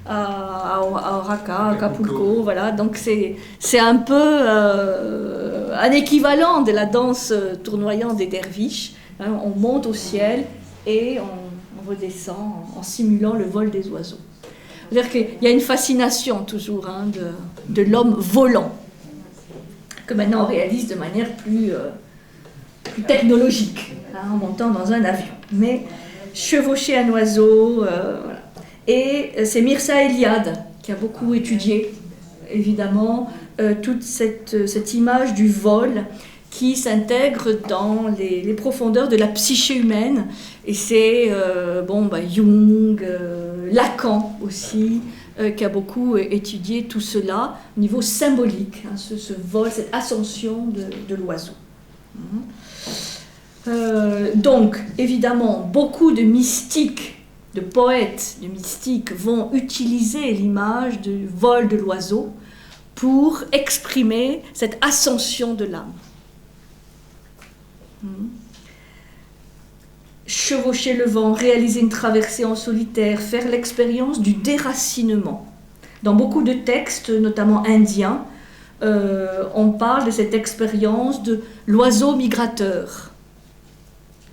à Oaxaca, à Acapulco, voilà, donc c'est un peu un équivalent de la danse tournoyante des derviches. Hein, on monte au ciel et on redescend en simulant le vol des oiseaux. C'est-à-dire qu'il y a une fascination toujours, hein, de l'homme volant, que maintenant on réalise de manière plus technologique, hein, en montant dans un avion. Mais chevaucher un oiseau, voilà. Et c'est Mircea Eliade qui a beaucoup étudié, évidemment, toute cette image du vol qui s'intègre dans les profondeurs de la psyché humaine. Et c'est Jung, Lacan aussi, qui a beaucoup étudié tout cela au niveau symbolique, hein, ce vol, cette ascension de l'oiseau. Donc, évidemment, beaucoup de mystiques, de poètes, de mystiques vont utiliser l'image du vol de l'oiseau pour exprimer cette ascension de l'âme. Chevaucher le vent, réaliser une traversée en solitaire, faire l'expérience du déracinement. Dans beaucoup de textes, notamment indiens, on parle de cette expérience de l'oiseau migrateur.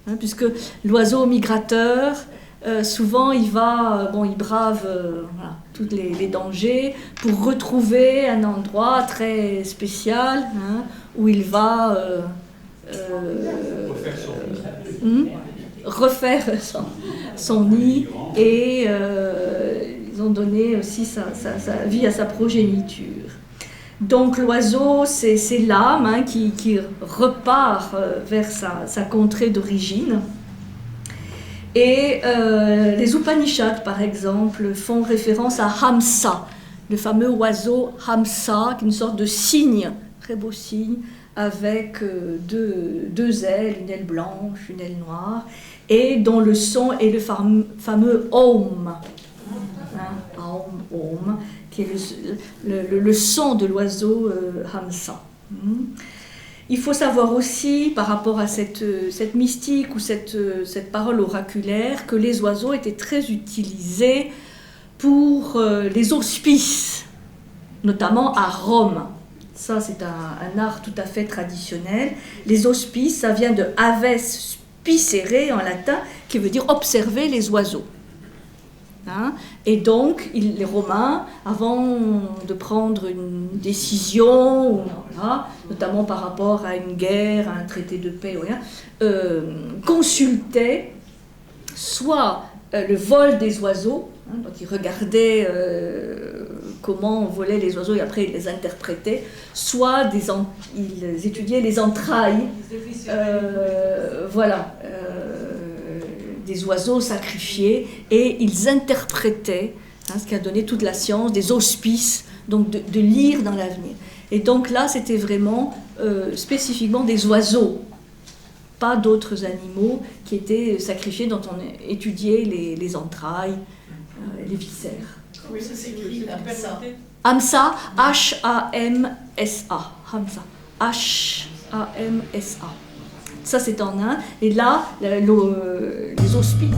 Hein, puisque l'oiseau migrateur, souvent il brave voilà, tous les dangers pour retrouver un endroit très spécial, hein, où il va refaire son nid, et ils ont donné aussi sa vie à sa progéniture. Donc l'oiseau, c'est l'âme, hein, qui repart vers sa contrée d'origine. Et les Upanishads, par exemple, font référence à Hamsa, le fameux oiseau Hamsa, qui est une sorte de cygne, très beau cygne, avec deux ailes, une aile blanche, une aile noire, et dont le son est le fameux Om, hein, Om, qui est le son de l'oiseau Hamsa. Il faut savoir aussi, par rapport à cette mystique ou cette parole oraculaire, que les oiseaux étaient très utilisés pour les hospices, notamment à Rome. Ça, c'est un art tout à fait traditionnel. Les hospices, ça vient de aves spicere en latin, qui veut dire observer les oiseaux. Hein? Et donc, les Romains, avant de prendre une décision, voilà, notamment par rapport à une guerre, à un traité de paix, voilà, consultaient soit le vol des oiseaux, hein, donc ils regardaient comment volaient les oiseaux et après ils les interprétaient, soit ils étudiaient les entrailles, voilà, des oiseaux sacrifiés, et ils interprétaient, hein, ce qui a donné toute la science des auspices, donc de lire dans l'avenir. Et donc là, c'était vraiment spécifiquement des oiseaux, pas d'autres animaux qui étaient sacrifiés, dont on étudiait les entrailles, les viscères. Oui, ça s'écrit Hamsa. Hamsa, H-A-M-S-A. Hamsa, H-A-M-S-A. Ça, c'est en Inde. Et là, les auspices.